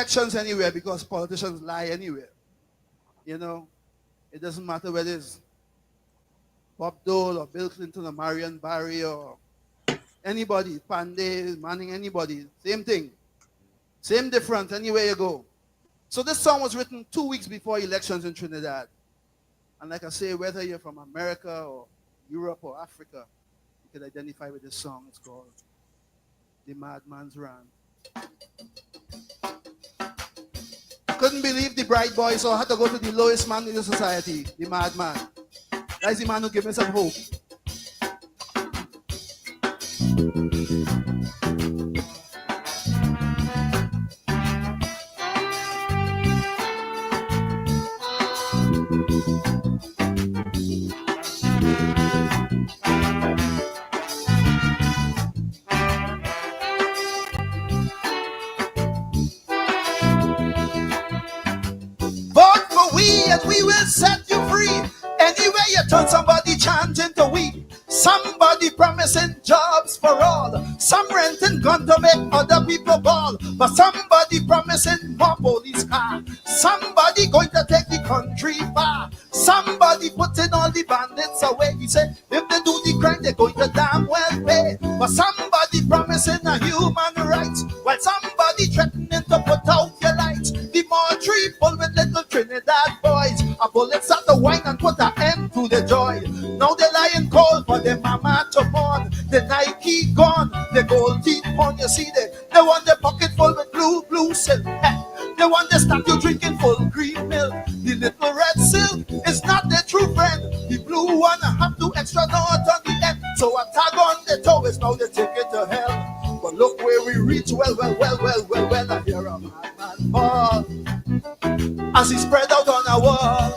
elections anywhere because politicians lie anywhere. You know, it doesn't matter whether it's Bob Dole or Bill Clinton or Marion Barry or anybody, Pandey, Manning, anybody, same thing. Same difference anywhere you go. So this song was written 2 weeks before elections in Trinidad. And like I say, whether you're from America or Europe or Africa, you can identify with this song. It's called The Madman's Rant. Couldn't believe the bright boy, so I had to go to the lowest man in the society, the madman. That's the man who gave me some hope. Vote for we and we will set you free. Anywhere you turn, somebody chanting to we. Somebody promising jobs for all. Some renting gun to make other people ball. But somebody promising more police car. Somebody going to take the country far. Somebody putting all the bandits away. He said if they do the crime, they're going to damn well pay. But somebody promising a human rights, while somebody threatening to put out your lights. The Montreal full with little Trinidad boys. A bullet start to whine and put an end to the joy. Now they're lying cold for their mama to mourn. The Nike gone, the gold teeth on. You see they want the pocket full with blue silk. They want the statue drinking full cream milk. The little red silk is not their true friend. The blue one have 2 extra knots on the end. So a tag on the toe is now they take it to hell. But look where we reach. Well, I hear a madman fall as he spread out on a wall.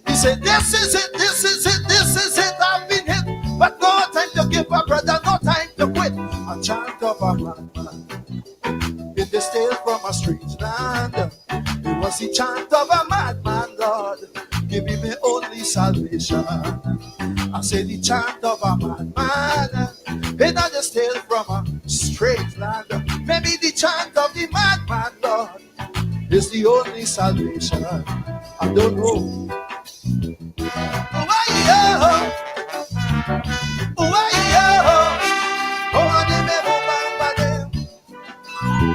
He said, this is it, I've been hit. But no time to give up, brother, no time to quit. A chant of a madman, it is still from a strange land. It was the chant of a madman, Lord, give me my only salvation. I say the chant of a madman, it not just still from a strange land. Maybe the chant of the madman, Lord, is the only salvation. I don't know.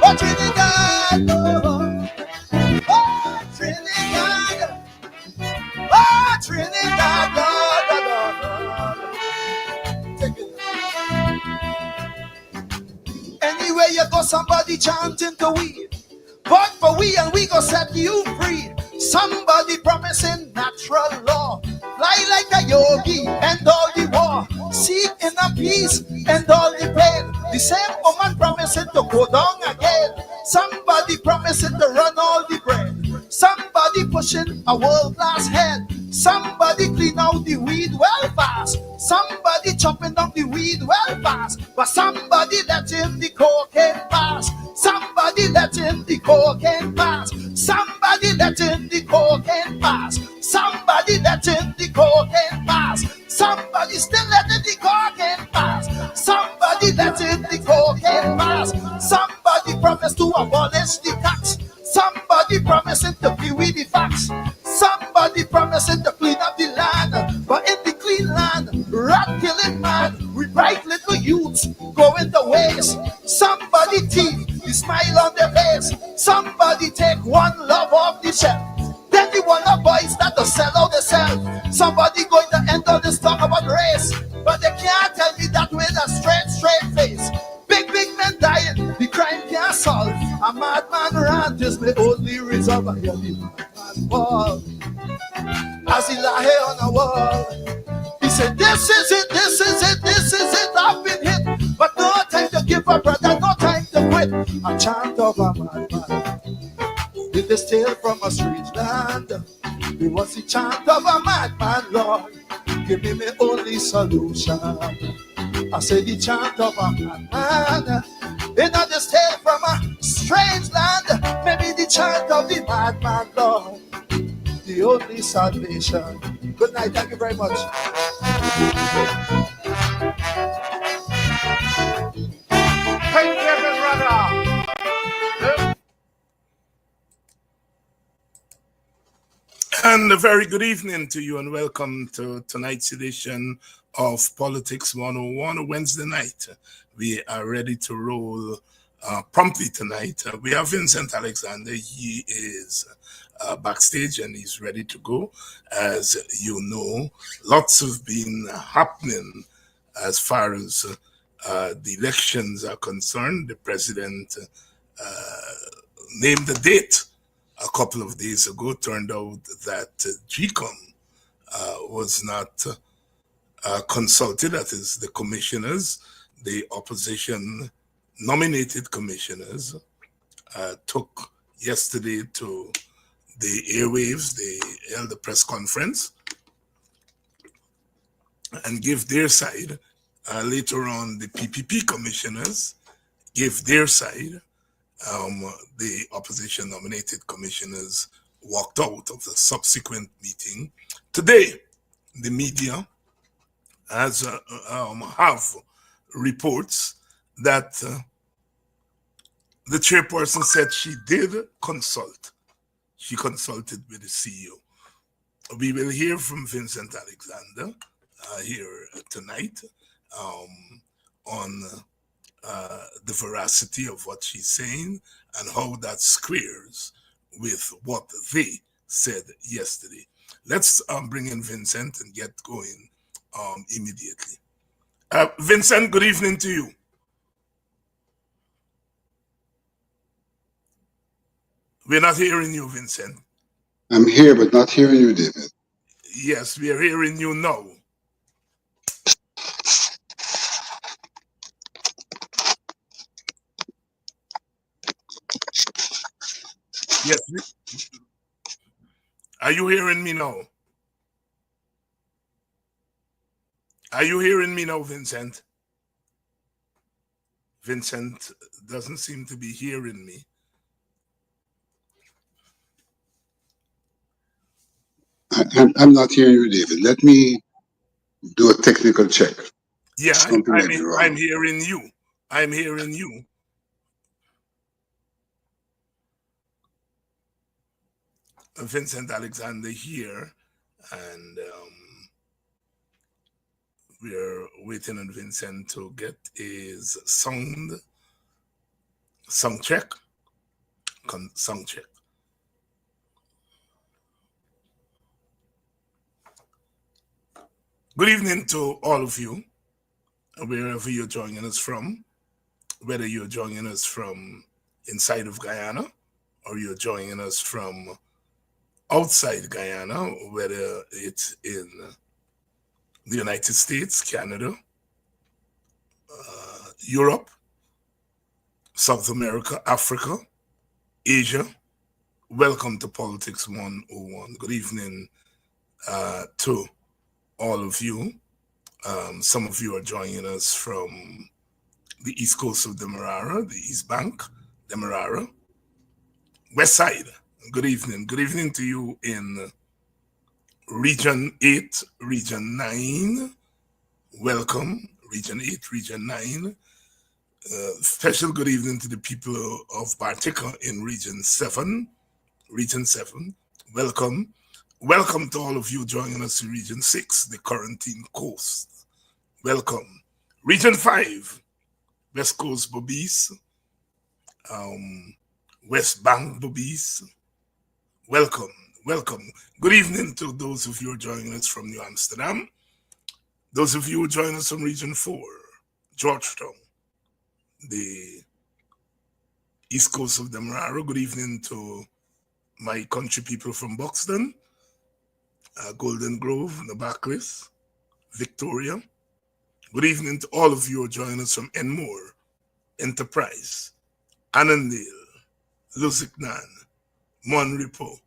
Oh, Trinidad, oh, Trinidad, oh, Trinidad, Lord. Take it. Anywhere you go, somebody chanting to we. Vote for we and we go set you free. Somebody promising natural law. Fly like a yogi, end all the war. Seek inner peace, end all the pain. The same woman promising to go down again. Somebody promising to run all the bread. Somebody pushing a world-class head. Somebody clean out the weed well fast. Somebody chopping down the weed well fast. But somebody letting the cocaine pass. Somebody letting the cocaine pass. Somebody letting the cocaine pass. Somebody letting the cocaine pass. Somebody still letting the cocaine pass. Somebody letting the cocaine pass. Somebody promised to abolish the tax. Somebody promising to be with the facts. Somebody promising to clean up the land. But in the clean land, rat killing man with bright little youths going to waste. Somebody teeth, the smile on their face. Somebody take one love off the shelf. Then the one of boys start to sell out themselves. Somebody going to end all this talk about race. But they can't tell me that with a straight face. Big men dying, the crime can't solve. A madman rant is the only reason I hear the madman fall. As he lay on a wall, he said, this is it, I've been hit. But no time to give up, brother, no time to quit. A chant of a madman, it is still from a strange land. It was the chant of a madman, Lord, give me my only solution. I say the chant of a madman, it not just tale from a strange land. Maybe the chant of the madman, Lord, the only salvation. Good night, thank you very much. Thank you, brother. And a very good evening to you, and welcome to tonight's edition of Politics 101, a Wednesday night. We are ready to roll promptly tonight. We have Vincent Alexander. He is backstage and he's ready to go. As you know, lots have been happening as far as the elections are concerned. The president named the date a couple of days ago. Turned out that GECOM was not consulted, that is, the commissioners, the opposition nominated commissioners, took yesterday to the airwaves. They held a press conference and gave their side. Later on, the PPP commissioners gave their side. The opposition nominated commissioners walked out of the subsequent meeting. Today, the media has have reports that the chairperson said she did consult. She consulted with the CEO. We will hear from Vincent Alexander here tonight on the veracity of what she's saying and how that squares with what they said yesterday. Let's bring in Vincent and get going immediately. Vincent, good evening to you. We're not hearing you, Vincent. I'm here, but not hearing you, David. Yes, we are hearing you now. Yes. Are you hearing me now? Are you hearing me now, Vincent? Vincent doesn't seem to be hearing me. I'm not hearing you, David. Let me do a technical check. Yeah, I'm hearing you. I'm hearing you. Vincent Alexander here, and we're waiting on Vincent to get his sound check. Sound check. Good evening to all of you, wherever you're joining us from, whether you're joining us from inside of Guyana or you're joining us from outside Guyana, whether it's in the United States, Canada, Europe, South America, Africa, Asia. Welcome to Politics 101. Good evening to all of you. Some of you are joining us from the east coast of Demerara, the East Bank, Demerara, West Side. Good evening. Good evening to you in Region 8, Region 9. Welcome, Region 8, Region 9. Special good evening to the people of Bartica in Region 7. Region 7. Welcome. Welcome to all of you joining us in Region 6, the Quarantine Coast. Welcome. Region 5, West Coast Bobis, West Bank Bobis. Welcome. Welcome. Good evening to those of you who are joining us from New Amsterdam. Those of you who join us from Region 4, Georgetown, the east coast of Demerara. Good evening to my country people from Buxton, Golden Grove, Nabaklis, Victoria. Good evening to all of you who are joining us from Enmore, Enterprise, Annandale, Lusignan, Monrepo.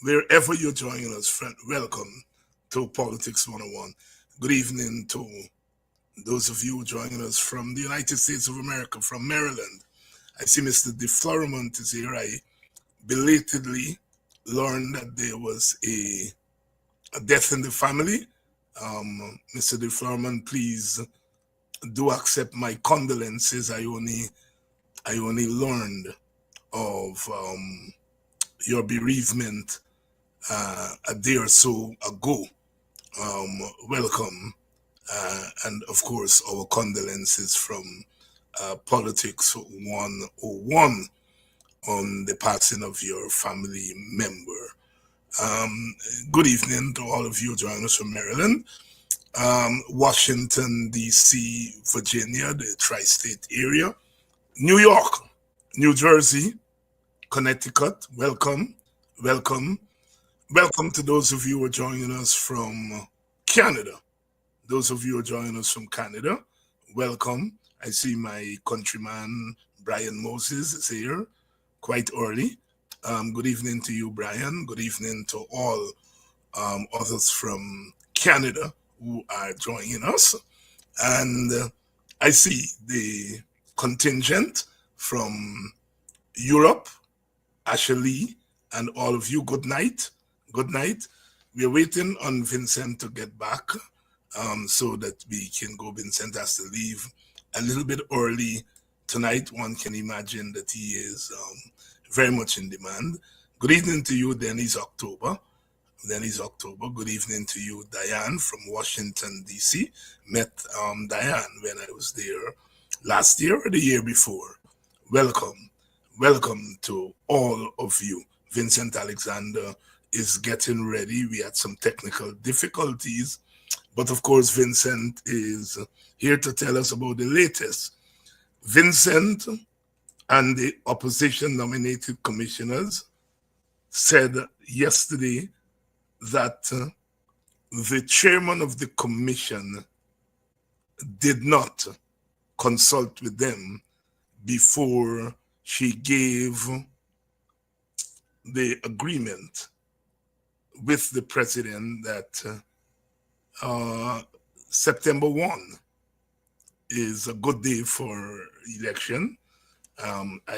Wherever you're joining us, friend, welcome to Politics 101. Good evening to those of you joining us from the United States of America, from Maryland. I see Mr. DeFloremont is here. I belatedly learned that there was a death in the family. Mr. DeFloremont, please do accept my condolences. I only learned of your bereavement a day or so ago. Welcome, and of course, our condolences from Politics 101 on the passing of your family member. Um, Good evening to all of you joining us from Maryland, Washington, D.C., Virginia, the tri state area, New York, New Jersey, Connecticut. Welcome, welcome, welcome to those of you who are joining us from Canada. Those of you who are joining us from Canada, welcome. I see my countryman Brian Moses is here quite early. Good evening to you, Brian. Good evening to all others from Canada who are joining us. And I see the contingent from Europe, Ashley, and all of you. Good night. Good night. We're waiting on Vincent to get back so that we can go. Vincent has to leave a little bit early tonight. One can imagine that he is very much in demand. Good evening to you, Dennis October. Dennis October. Good evening to you, Diane from Washington, D.C. Met Diane when I was there last year or the year before. Welcome. Welcome to all of you. Vincent Alexander is getting ready. We had some technical difficulties, but of course, Vincent is here to tell us about the latest. Vincent and the opposition nominated commissioners said yesterday that the chairman of the commission did not consult with them before she gave the agreement with the president that September 1 is a good day for election.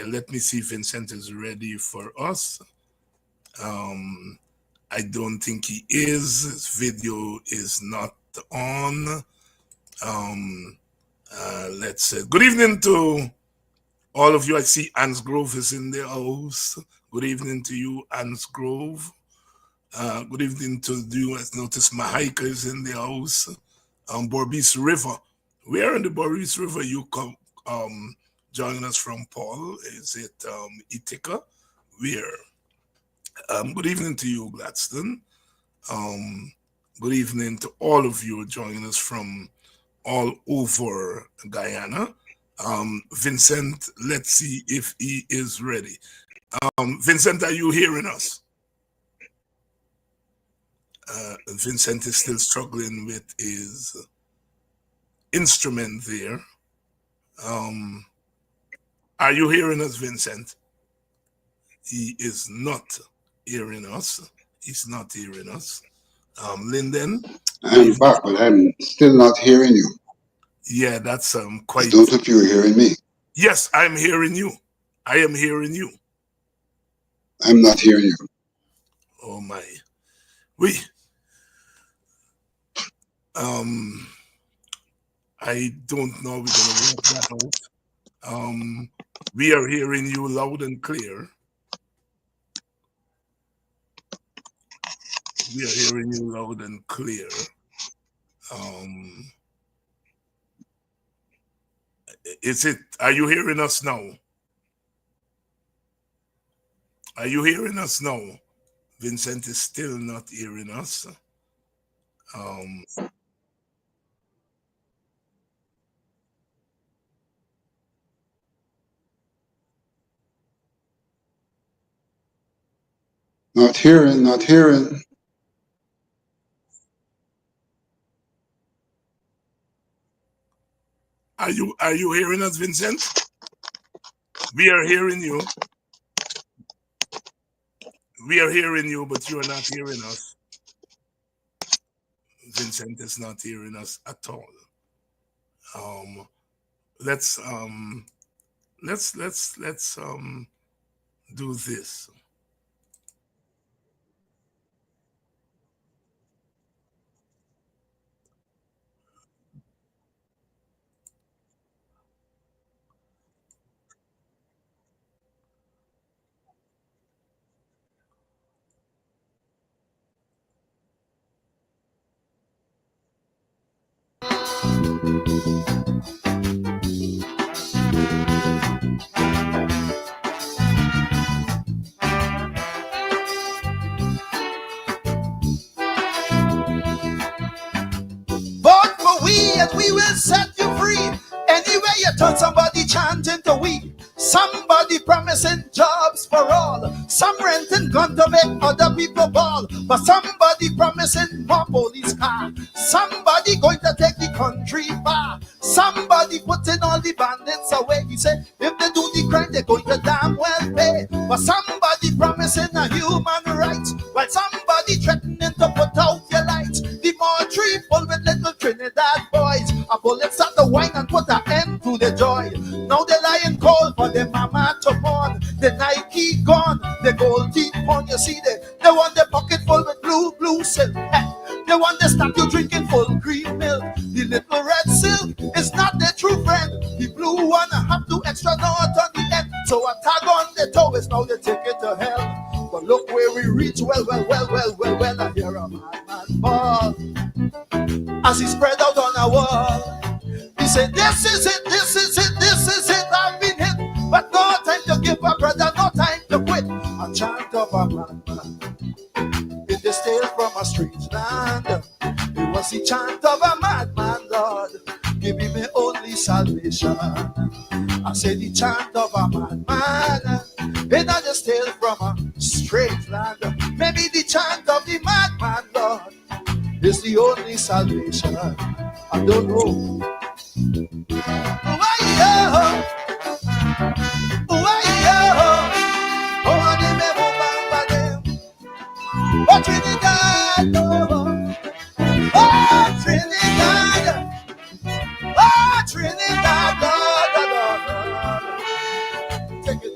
Let me see if Vincent is ready for us. I don't think he is. His video is not on. Let's say good evening to all of you. I see Ansgrove is in the house. Good evening to you, Ansgrove. Good evening to you. I noticed Mahaika is in the house. Borbis River. Where in the Borbis River you come joining us from, Paul? Is it Ithaca? Where? Good evening to you, Gladstone. Good evening to all of you joining us from all over Guyana. Vincent, let's see if he is ready. Vincent, are you hearing us? Vincent is still struggling with his instrument there. Are you hearing us, Vincent? He is not hearing us. He's not hearing us. Lyndon? I'm back, but I'm still not hearing you. Yeah, that's I quite... don't know if you're hearing me. Yes, I'm hearing you. I am hearing you. I'm not hearing you. Oh my. I don't know. We're gonna work that out. We are hearing you loud and clear. We are hearing you loud and clear. Are you hearing us now? Are you hearing us now? Vincent is still not hearing us. Not hearing, not hearing. Are you hearing us, Vincent? We are hearing you. We are hearing you, but you are not hearing us. Vincent is not hearing us at all. Let's do this. and we will set you free. Anywhere you turn, somebody chanting to we. Somebody promising jobs for all. Some renting gun to make other people ball. But somebody promising more police car. Somebody going to take the country far. Somebody putting all the bandits away. He said if they do the crime, they're going to damn well pay. But somebody promising a human rights, while somebody threatening to put out your lights. The more tree full with little Trinidad boys. A bullet start to whine and put an end to the joy. Now they lying cold for the mama to mourn. The Nike gone, the gold teeth on. You see they want the pocket full with blue silk. They want the statue drinking full cream milk. The little red silk is not their true friend. The blue one have 2 extra knots on the end. So a tag on the toe is now they take it to hell. But look where we reach, well, I hear a madman ball as he spread out on a wall. He said, this is it, I've been hit. But no time to give up, brother, no time to quit. A chant of a madman, it is tale from a strange land. It was the chant of a madman, Lord, give me my only salvation. I said the chant of a madman, it not just tale from a strange land. Maybe the chant of the madman, Lord, is the only salvation. I don't know. Oh, Trinidad, oh, Trinidad, oh, Trinidad, Lord. Take it.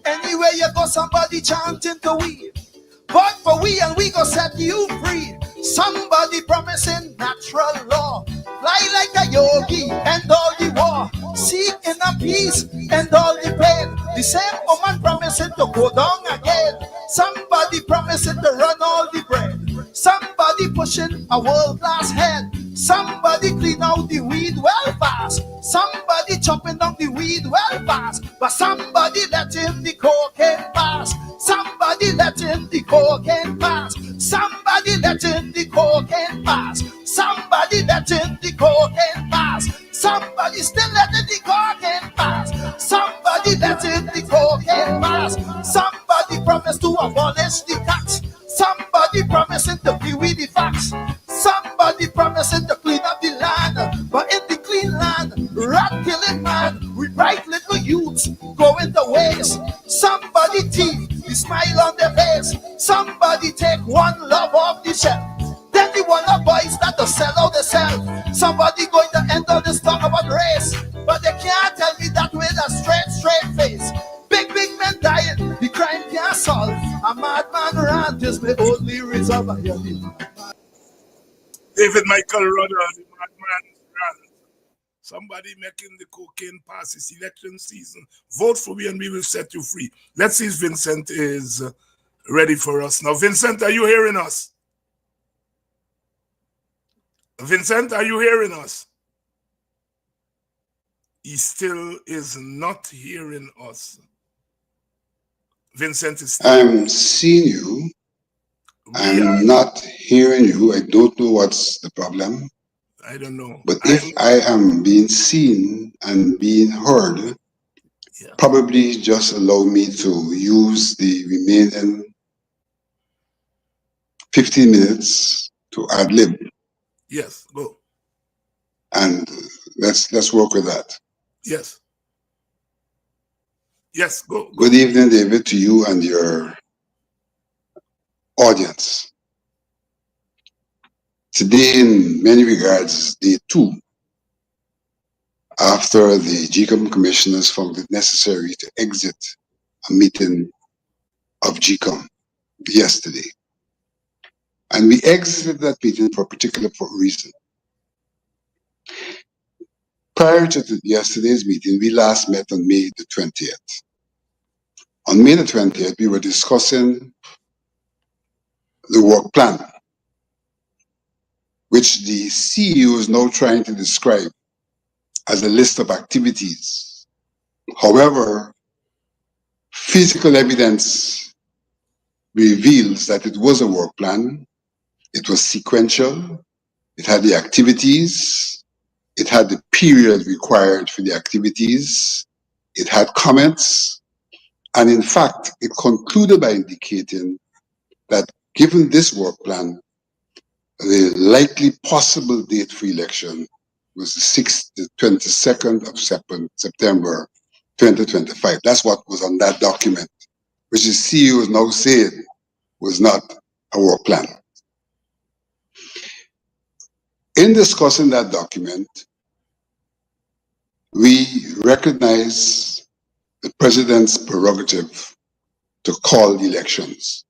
Anywhere you go, somebody chanting to we. But for we and we go set you free. Somebody promising natural law. Fly like a yogi and all the war. Seek inner peace and all the pain. The same woman promising to go down again. Somebody promising to run all the bread. Somebody pushing a world-class head. Somebody clean out the weed well fast. Somebody chopping down the weed well fast. But somebody letting the cocaine pass. Somebody letting the cocaine pass. Somebody letting the cocaine pass. Somebody letting the cocaine pass. Somebody still letting the cocaine pass. Somebody letting the cocaine pass. Somebody promised to abolish the tax. Somebody promising to be with the facts. Somebody promising to clean up the land. But in the clean land, rat killing man with bright little youths going to waste. Somebody teeth the smile on their face. Somebody take one love off the shelf. Then the one of boys that to sell out the self. Somebody going to end on this talk about race. But they can't tell me that with a straight face. Big men dying, the crime can't solve. A madman rant is my only resolve. David Michael Rudder, the madman rant. Somebody making the cocaine pass this election season. Vote for me and we will set you free. Let's see if Vincent is ready for us now. Vincent, are you hearing us? Vincent, are you hearing us? He still is not hearing us. Vincent is still. I'm seeing you. I'm not hearing you. I don't know what's the problem. I don't know. But if I am being seen and being heard, probably just allow me to use the remaining 15 minutes to ad lib. Yes, go. And let's work with that. Yes. Yes, go. Good evening, David, to you and your audience. Today, in many regards, is day 2 after the GECOM commissioners found it necessary to exit a meeting of GECOM yesterday. And we exited that meeting for a particular reason. Prior to yesterday's meeting, we last met on May the 20th. On May the 20th, we were discussing the work plan, which the CEO is now trying to describe as a list of activities. However, physical evidence reveals that it was a work plan, it was sequential, It had the activities. It had the period required for the activities. It had comments. And in fact, it concluded by indicating that given this work plan, the likely possible date for election was the 22nd of September 2025. That's what was on that document, which the CEO is now saying was not a work plan. In discussing that document, we recognize the president's prerogative to call elections.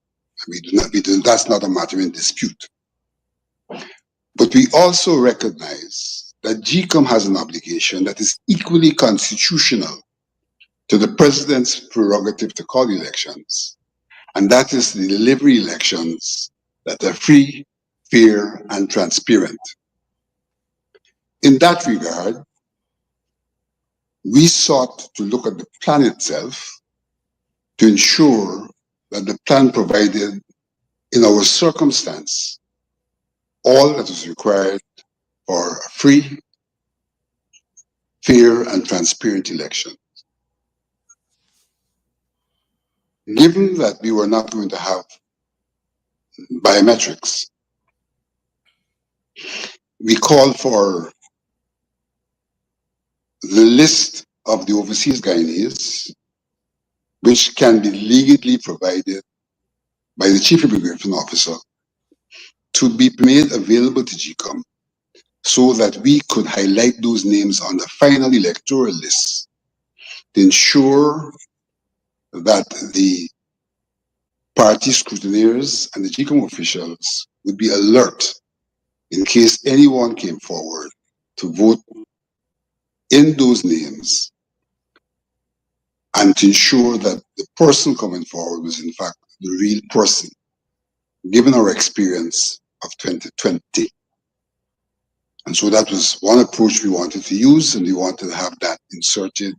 That's not a matter in dispute. But we also recognize that GECOM has an obligation that is equally constitutional to the president's prerogative to call elections, and that is the delivery elections that are free, fair, and transparent. In that regard, we sought to look at the plan itself to ensure that the plan provided, in our circumstance, all that is required for a free, fair, and transparent election. Given that we were not going to have biometrics, we called for the list of the overseas Guyanese, which can be legally provided by the Chief Immigration Officer, to be made available to GECOM so that we could highlight those names on the final electoral list to ensure that the party scrutineers and the GECOM officials would be alert in case anyone came forward to vote in those names, and to ensure that the person coming forward was in fact the real person, given our experience of 2020. And so that was one approach we wanted to use, and we wanted to have that inserted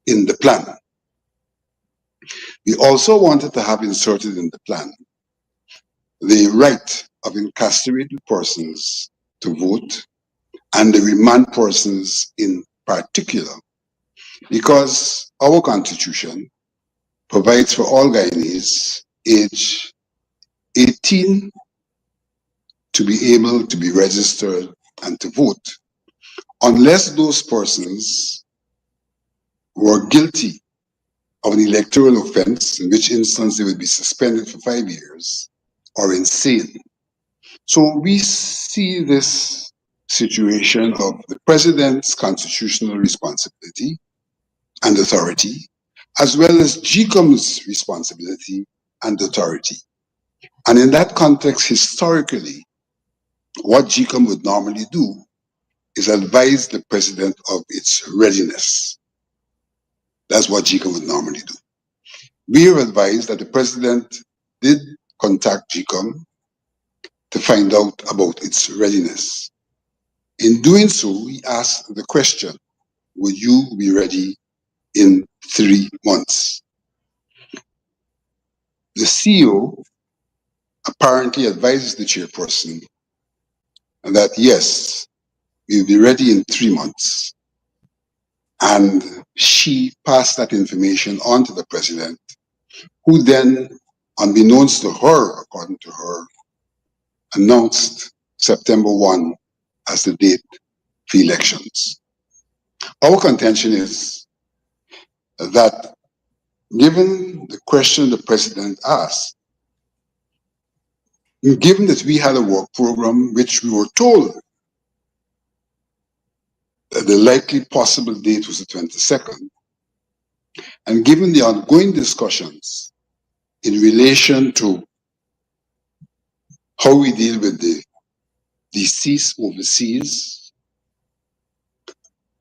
in the plan. We also wanted to have inserted in the plan the right of incarcerated persons to vote, and the remand persons in particular, because our constitution provides for all Guyanese age 18 to be able to be registered and to vote, unless those persons were guilty of an electoral offense, in which instance they would be suspended for 5 years, or insane. So we see this situation of the president's constitutional responsibility and authority, as well as GECOM's responsibility and authority. And in that context, historically, what GECOM would normally do is advise the president of its readiness. That's what GECOM would normally do. We are advised that the president did contact GECOM to find out about its readiness. In doing so, we asked the question, would you be ready in 3 months? The CEO apparently advises the chairperson that yes, we'll be ready in 3 months. And she passed that information on to the president, who then, unbeknownst to her, according to her, announced September 1 as the date for elections. Our contention is that given the question the president asked, given that we had a work program which we were told that the likely possible date was the 22nd, and given the ongoing discussions in relation to how we deal with the deceased overseas,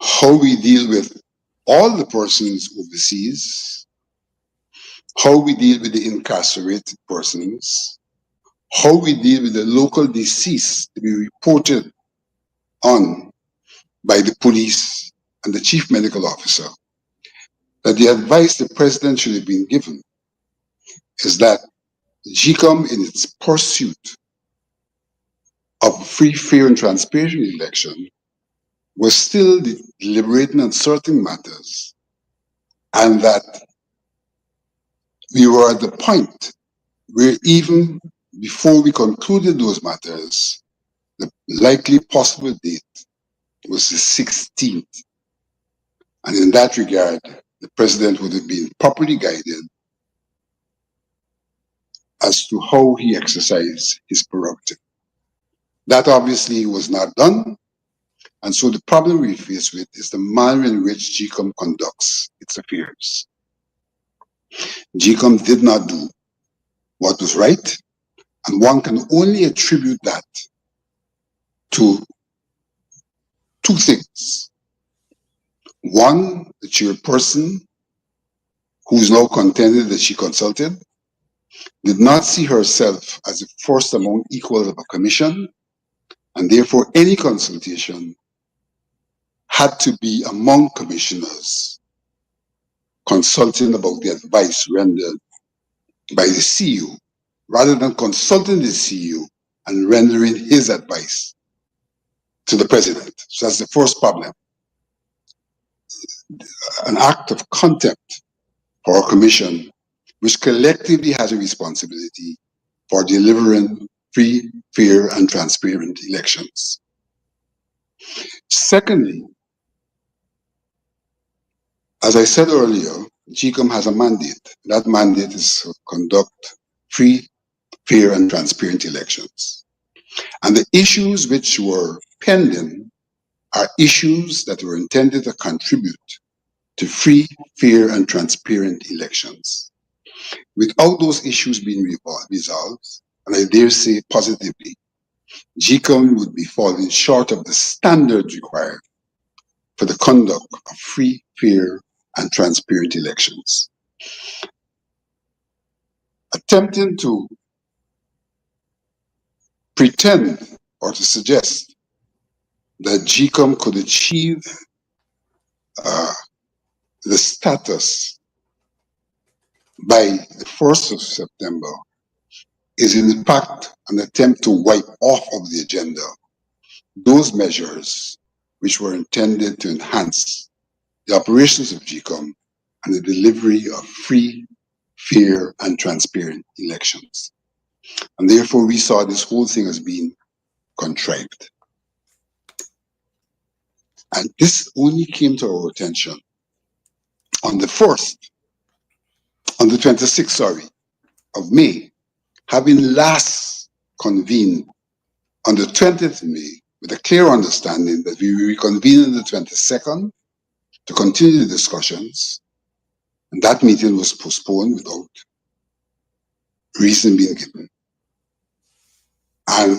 how we deal with all the persons overseas, how we deal with the incarcerated persons, how we deal with the local deceased to be reported on by the police and the chief medical officer, that the advice the president should have been given is that GECOM, in its pursuit of of free, fair, and transparent election was still deliberating on certain matters, and that we were at the point where even before we concluded those matters, the likely possible date was the 16th. And in that regard, the president would have been properly guided as to how he exercised his prerogative. That obviously was not done. And so the problem we face with is the manner in which GECOM conducts its affairs. GECOM did not do what was right, and one can only attribute that to two things. One, the chairperson, who is now contended that she consulted, did not see herself as the first among equals of a commission, and therefore any consultation had to be among commissioners consulting about the advice rendered by the CEO, rather than consulting the CEO and rendering his advice to the president. So that's the first problem. An act of contempt for our commission, which collectively has a responsibility for delivering free, fair, and transparent elections. Secondly, as I said earlier, GECOM has a mandate. That mandate is to conduct free, fair, and transparent elections. And the issues which were pending are issues that were intended to contribute to free, fair, and transparent elections. Without those issues being resolved, and I dare say positively, GECOM would be falling short of the standards required for the conduct of free, fair, and transparent elections. Attempting to pretend or to suggest that GECOM could achieve the status by the 1st of September is in fact an attempt to wipe off of the agenda those measures which were intended to enhance the operations of GECOM and the delivery of free, fair, and transparent elections. And therefore, we saw this whole thing as being contrived. And this only came to our attention on the 26th, of May, having last convened on the 20th of May with a clear understanding that we will reconvene on the 22nd to continue the discussions, and that meeting was postponed without reason being given. And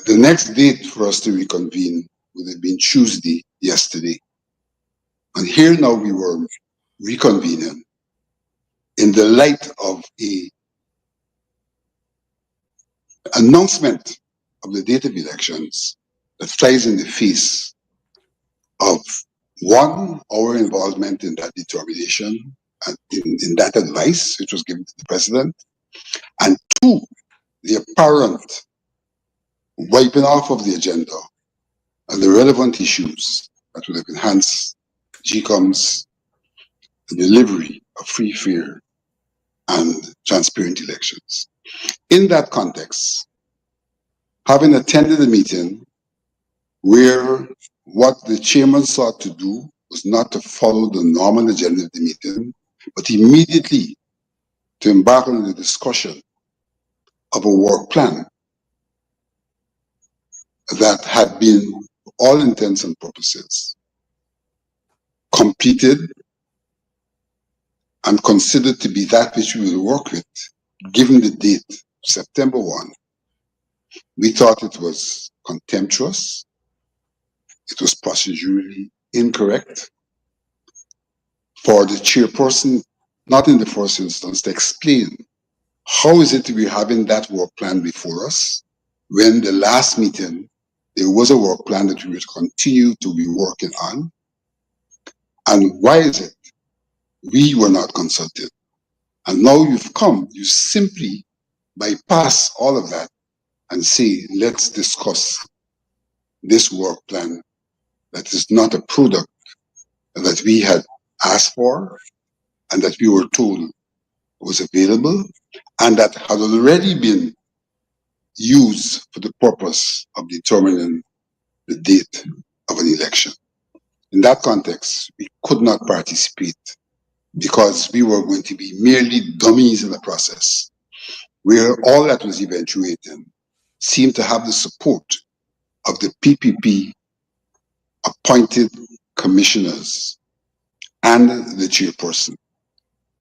the next date for us to reconvene would have been Tuesday, yesterday. And here now we were reconvening in the light of a announcement of the date of elections that flies in the face of, one, our involvement in that determination and in that advice which was given to the president, and two, the apparent wiping off of the agenda and the relevant issues that would have enhanced GECOM's delivery of free, fair, and transparent elections. In that context, having attended a meeting where what the chairman sought to do was not to follow the normal agenda of the meeting, but immediately to embark on the discussion of a work plan that had been, for all intents and purposes, completed and considered to be that which we will work with, given the date, September 1. We thought it was contemptuous, it was procedurally incorrect for the chairperson, not in the first instance, to explain how is it we're having that work plan before us when the last meeting there was a work plan that we would continue to be working on, and why is it we were not consulted? And now you've come, you simply bypass all of that and say, let's discuss this work plan that is not a product that we had asked for and that we were told was available and that had already been used for the purpose of determining the date of an election. In that context, we could not participate because we were going to be merely dummies in the process, where all that was eventuating seemed to have the support of the PPP appointed commissioners and the chairperson,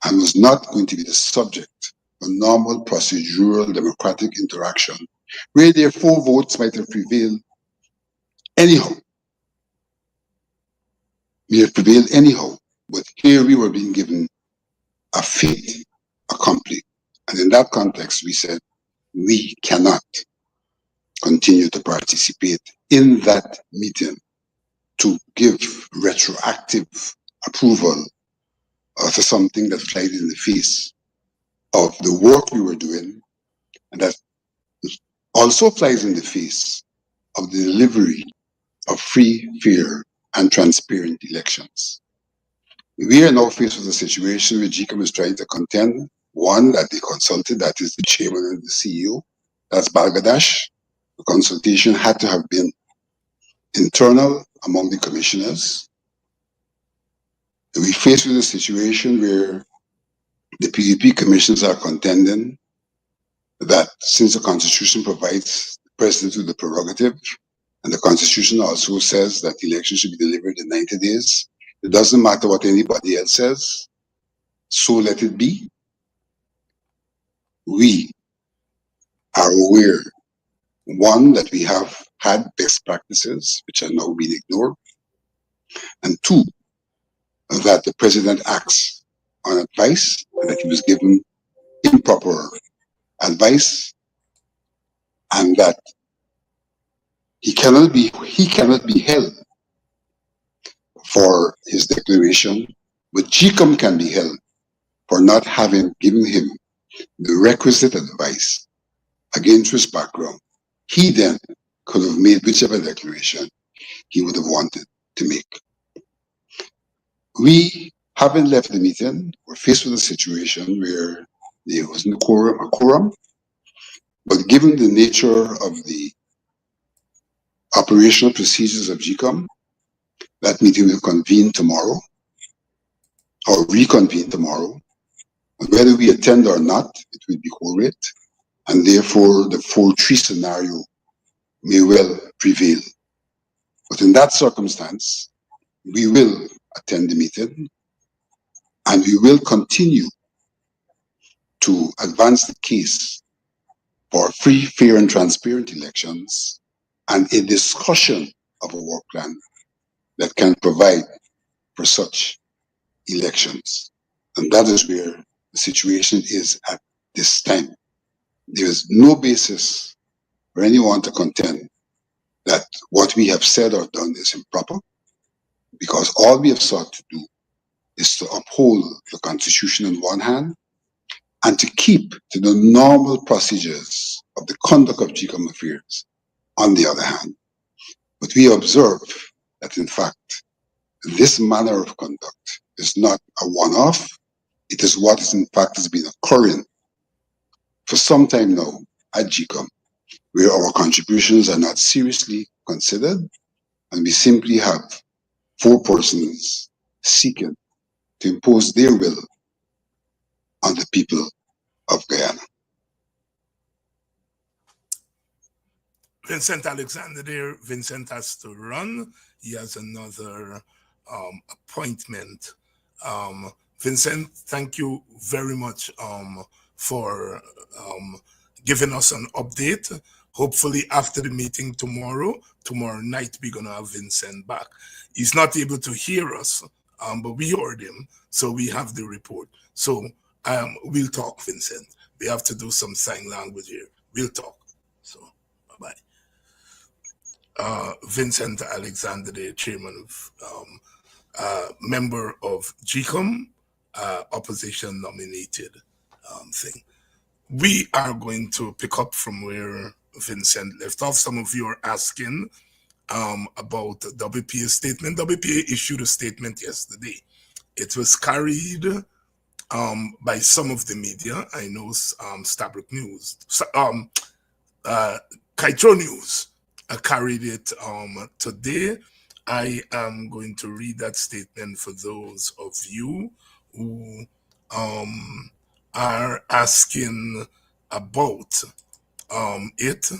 and was not going to be the subject of normal procedural democratic interaction, where their 4 votes might have prevailed anyhow. But here we were being given a fait accompli. And in that context, we said, we cannot continue to participate in that meeting to give retroactive approval to something that flies in the face of the work we were doing, and that also flies in the face of the delivery of free, fair, and transparent elections. We are now faced with a situation where GECOM is trying to contend, one, that they consulted, that is the chairman and the CEO, that's Balgadash. The consultation had to have been internal among the commissioners. We faced with a situation where the PDP commissioners are contending that since the Constitution provides the President with the prerogative, and the Constitution also says that elections should be delivered in 90 days, it doesn't matter what anybody else says, so let it be. We are aware, one, that we have had best practices which are now being ignored, and two, that the President acts on advice, and that he was given improper advice, and that he cannot be held for his declaration, but GECOM can be held for not having given him the requisite advice against his background. He then could have made whichever declaration he would have wanted to make. We haven't left the meeting. We're faced with a situation where there was no quorum, but given the nature of the operational procedures of GECOM, that meeting will convene tomorrow or reconvene tomorrow. And whether we attend or not, it will be quorate, and therefore the 4-3 scenario may well prevail. But in that circumstance, we will attend the meeting and we will continue to advance the case for free, fair, and transparent elections and a discussion of a work plan that can provide for such elections. And that is where the situation is at this time. There is no basis for anyone to contend that what we have said or done is improper, because all we have sought to do is to uphold the Constitution on one hand and to keep to the normal procedures of the conduct of GECOM affairs on the other hand. But we observe that, in fact, this manner of conduct is not a one-off. It is what is, in fact, has been occurring for some time now at GECOM, where our contributions are not seriously considered, and we simply have 4 persons seeking to impose their will on the people of Guyana. Vincent Alexander there. Vincent has to run. He has another appointment. Vincent, thank you very much for giving us an update. Hopefully after the meeting tomorrow night, we're gonna have Vincent back. He's not able to hear us, but we heard him, so we have the report. So we'll talk, Vincent. We have to do some sign language here. We'll talk. So bye-bye. Vincent Alexander, the chairman of member of GECOM, opposition nominated thing. We are going to pick up from where Vincent left off. Some of you are asking about WPA's statement. WPA issued a statement yesterday. It was carried by some of the media. I know Stabrook News, Kaitro News carried it today. I am going to read that statement for those of you who are asking about it.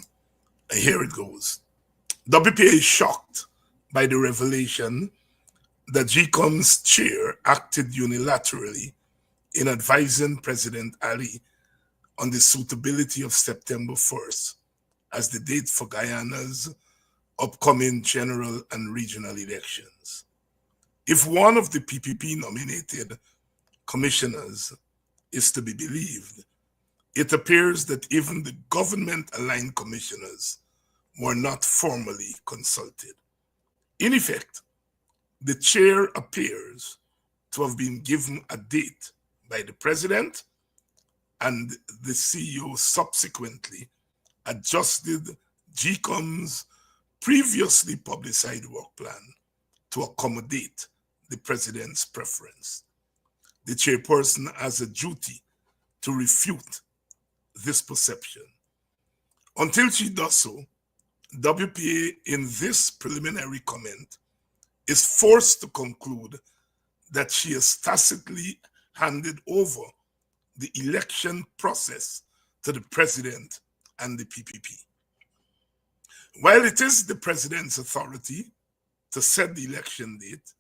Here it goes. WPA is shocked by the revelation that GECOM's chair acted unilaterally in advising President Ali on the suitability of September 1st as the date for Guyana's upcoming general and regional elections. If one of the PPP nominated commissioners is to be believed, it appears that even the government-aligned commissioners were not formally consulted. In effect, the chair appears to have been given a date by the president, and the CEO subsequently adjusted GECOM's previously publicized work plan to accommodate the president's preference. The chairperson has a duty to refute this perception. Until she does so, WPA in this preliminary comment is forced to conclude that she has tacitly handed over the election process to the president and the PPP. While it is the president's authority to set the election date,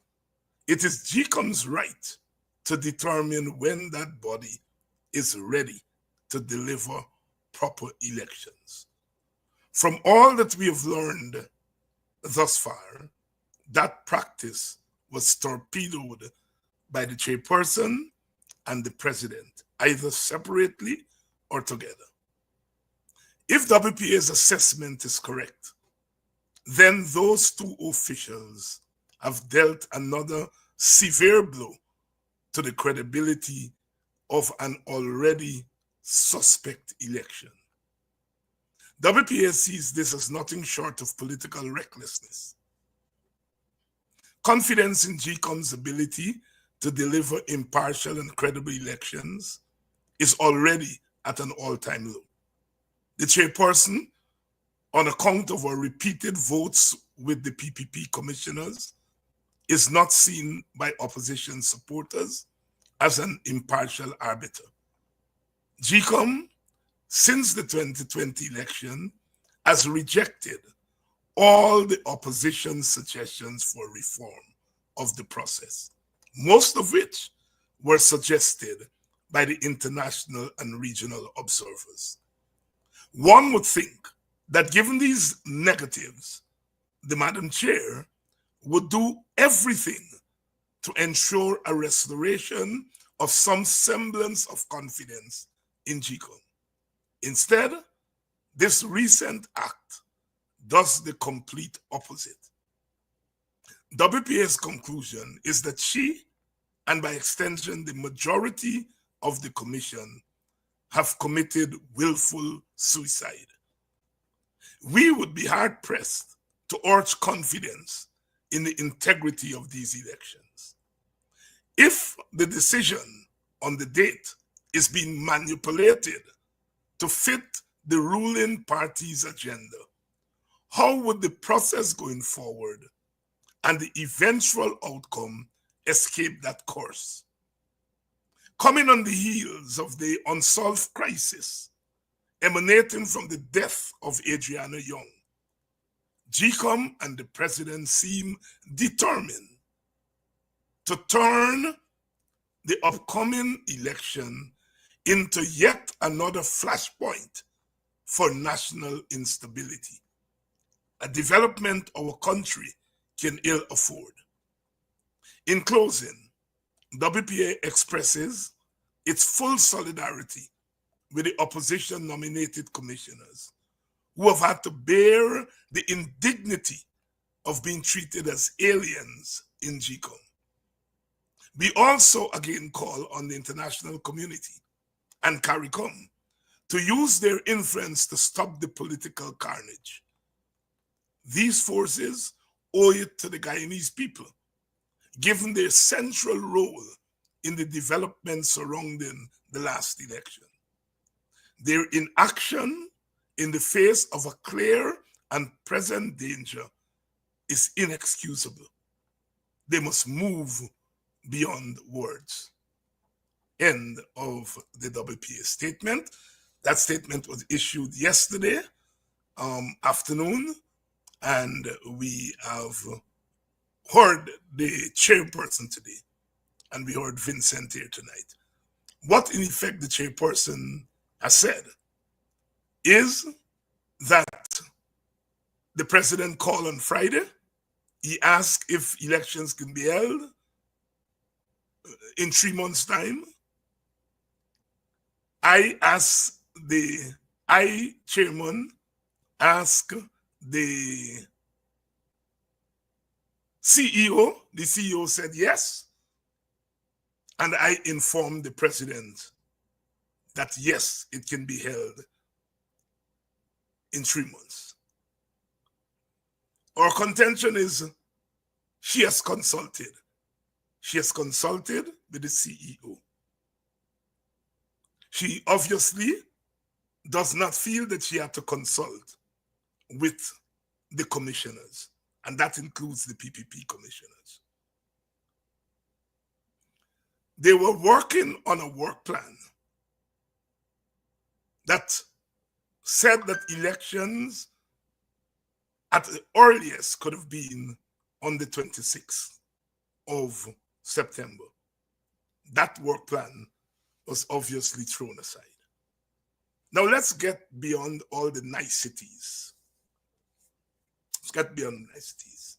it is GECOM's right to determine when that body is ready to deliver proper elections. From all that we have learned thus far, that practice was torpedoed by the chairperson and the president, either separately or together. If WPA's assessment is correct, then those two officials have dealt another severe blow to the credibility of an already suspect election. WPA sees this as nothing short of political recklessness. Confidence in GECOM's ability to deliver impartial and credible elections is already at an all-time low. The chairperson, on account of her repeated votes with the PPP commissioners, is not seen by opposition supporters as an impartial arbiter. GECOM, since the 2020 election, has rejected all the opposition's suggestions for reform of the process, most of which were suggested by the international and regional observers. One would think that given these negatives, the Madam Chair would do everything to ensure a restoration of some semblance of confidence in GECOM. Instead, this recent act does the complete opposite. WPA's conclusion is that she, and by extension the majority of the Commission, have committed willful suicide. We would be hard-pressed to urge confidence in the integrity of these elections. If the decision on the date is being manipulated to fit the ruling party's agenda, how would the process going forward and the eventual outcome escape that course? Coming on the heels of the unsolved crisis emanating from the death of Adriana Young, GECOM and the president seem determined to turn the upcoming election into yet another flashpoint for national instability, a development our country can ill afford. In closing, WPA expresses its full solidarity with the opposition-nominated commissioners who have had to bear the indignity of being treated as aliens in GECOM. We also again call on the international community and CARICOM to use their influence to stop the political carnage. These forces owe it to the Guyanese people, given their central role in the development surrounding the last election. Their inaction in the face of a clear and present danger is inexcusable. They must move beyond words. End of the WPA statement. That statement was issued yesterday afternoon, and we have heard the chairperson today, and we heard Vincent here tonight. What in effect the chairperson has said is that the president called on Friday. He asked if elections can be held in 3 months' time. Chairman, asked the CEO. The CEO said yes. And I informed the president that yes, it can be held in 3 months. Our contention is she has consulted. She has consulted with the CEO. She obviously does not feel that she had to consult with the commissioners, and that includes the PPP commissioners. They were working on a work plan that said that elections at the earliest could have been on the 26th of September. That work plan was obviously thrown aside. Now let's get beyond all the niceties. Let's get beyond the niceties.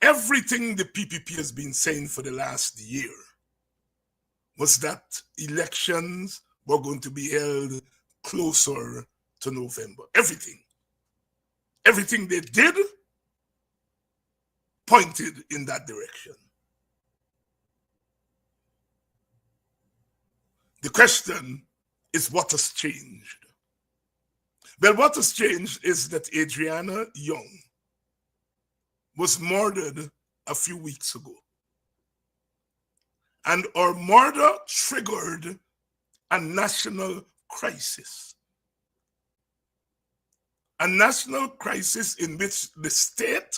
Everything the PPP has been saying for the last year was that elections were going to be held closer to November. Everything they did pointed in that direction. The question is, what has changed? Well, what has changed is that Adriana Young was murdered a few weeks ago. And her murder triggered a national crisis. A national crisis in which the state,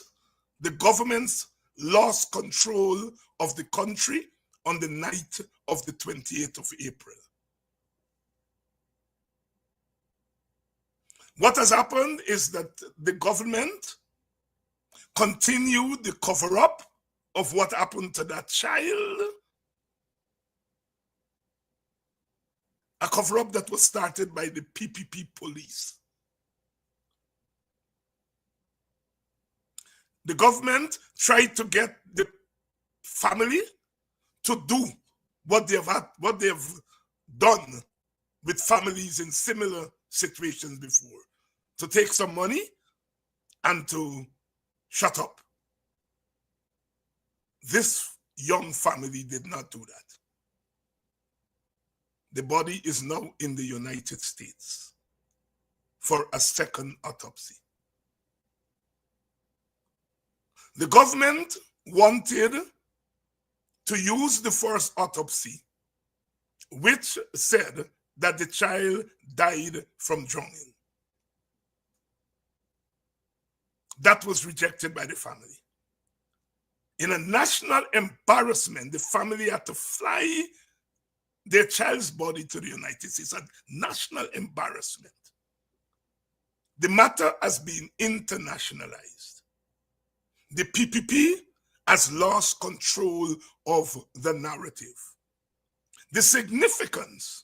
the governments, lost control of the country on the night of the 28th of April. What has happened is that the government continued the cover-up of what happened to that child. A cover-up that was started by the PPP police. The government tried to get the family to do what they have done with families in similar situations before, to take some money and to shut up. This young family did not do that. The body is now in the United States for a second autopsy. The government wanted to use the first autopsy, which said that the child died from drowning. That was rejected by the family. In a national embarrassment, the family had to fly their child's body to the United States. A national embarrassment. The matter has been internationalized. The PPP has lost control of the narrative. The significance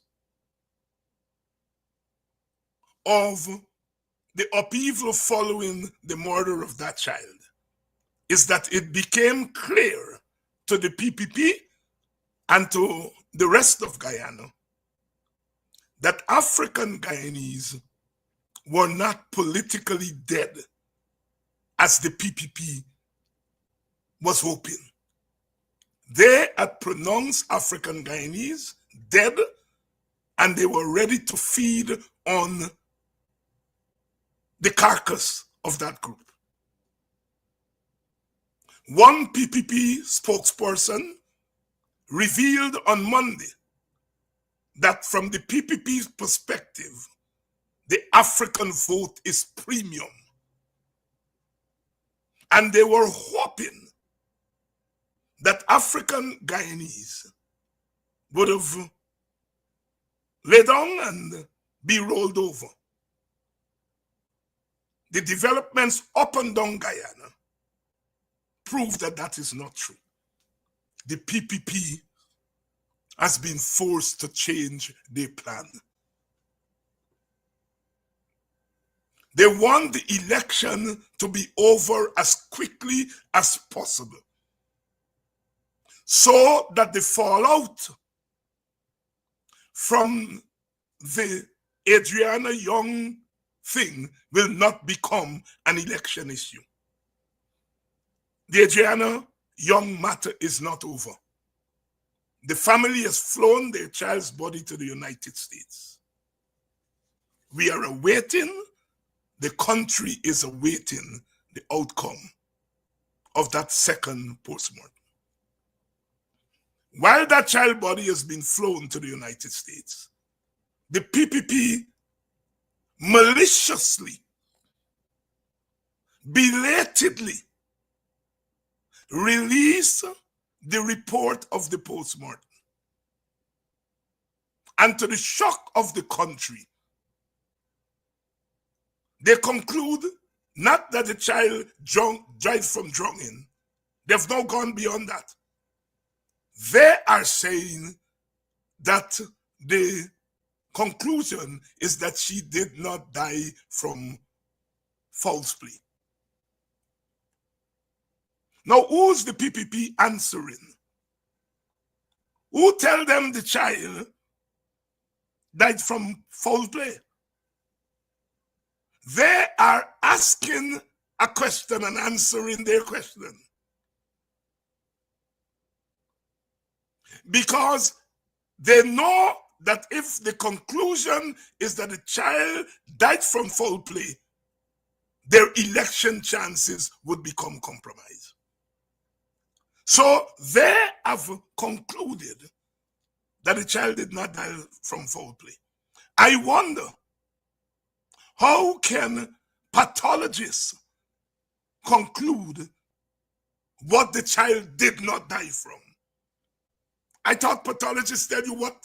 of the upheaval following the murder of that child is that it became clear to the PPP and to the rest of Guyana that African Guyanese were not politically dead as the PPP was hoping. They had pronounced African Guyanese dead, and they were ready to feed on the carcass of that group. One PPP spokesperson revealed on Monday that from the PPP's perspective, the African vote is premium. And they were hoping that African Guyanese would have laid down and be rolled over. The developments up and down Guyana prove that that is not true. The PPP has been forced to change their plan. They want the election to be over as quickly as possible so that the fallout from the Adriana Young thing will not become an election issue. The Adriana Young matter is not over. The family has flown their child's body to the United States. We are awaiting, the country is awaiting the outcome of that second postmortem. While that child body has been flown to the United States, the PPP maliciously, belatedly released the report of the postmortem. And to the shock of the country, they conclude not that the child died from drowning. They've now gone beyond that. They are saying that the conclusion is that she did not die from foul play. Now, who's the PPP answering? Who tell them the child died from foul play? They are asking a question and answering their question. Because they know that if the conclusion is that the child died from foul play, their election chances would become compromised. So they have concluded that the child did not die from foul play. I wonder, how can pathologists conclude what the child did not die from? I thought pathologists tell you what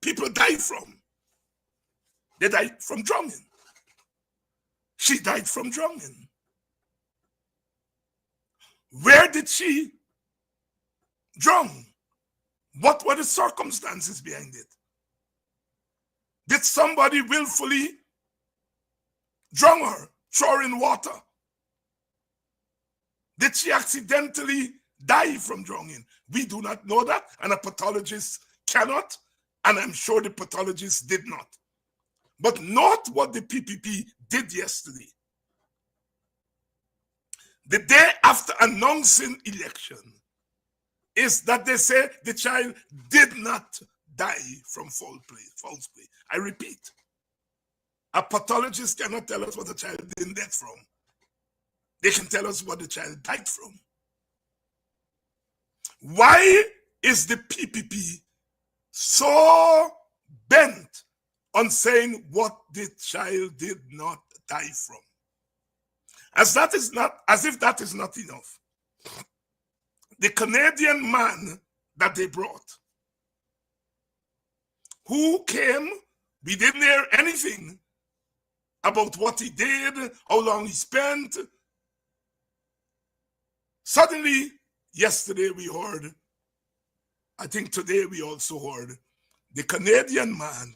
people die from. They died from drowning. She died from drowning. Where did she drown? What were the circumstances behind it? Did somebody willfully drown her, throw her in water? Did she accidentally die from drowning? We do not know that, and a pathologist cannot, and I'm sure the pathologist did not. But not what the PPP did yesterday. The day after announcing election is that they say the child did not die from foul play. I repeat, a pathologist cannot tell us what the child didn't die from. They can tell us what the child died from. Why is the PPP so bent on saying what the child did not die from? As if that is not enough. The Canadian man that they brought, who came, we didn't hear anything about what he did, how long he spent. Suddenly, yesterday we heard, I think today we also heard, the Canadian man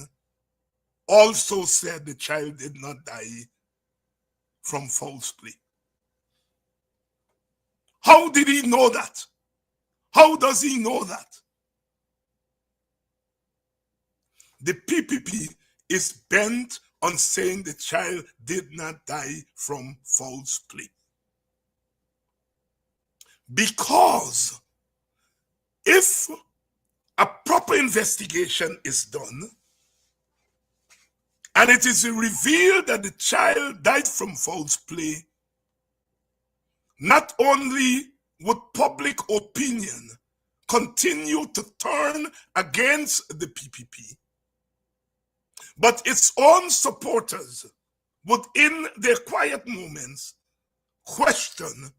also said the child did not die from foul play. How did he know that? How does he know that? The PPP is bent on saying the child did not die from foul play. Because if a proper investigation is done And it is revealed that the child died from foul play. Not only would public opinion continue to turn against the PPP, but its own supporters would, in their quiet moments, question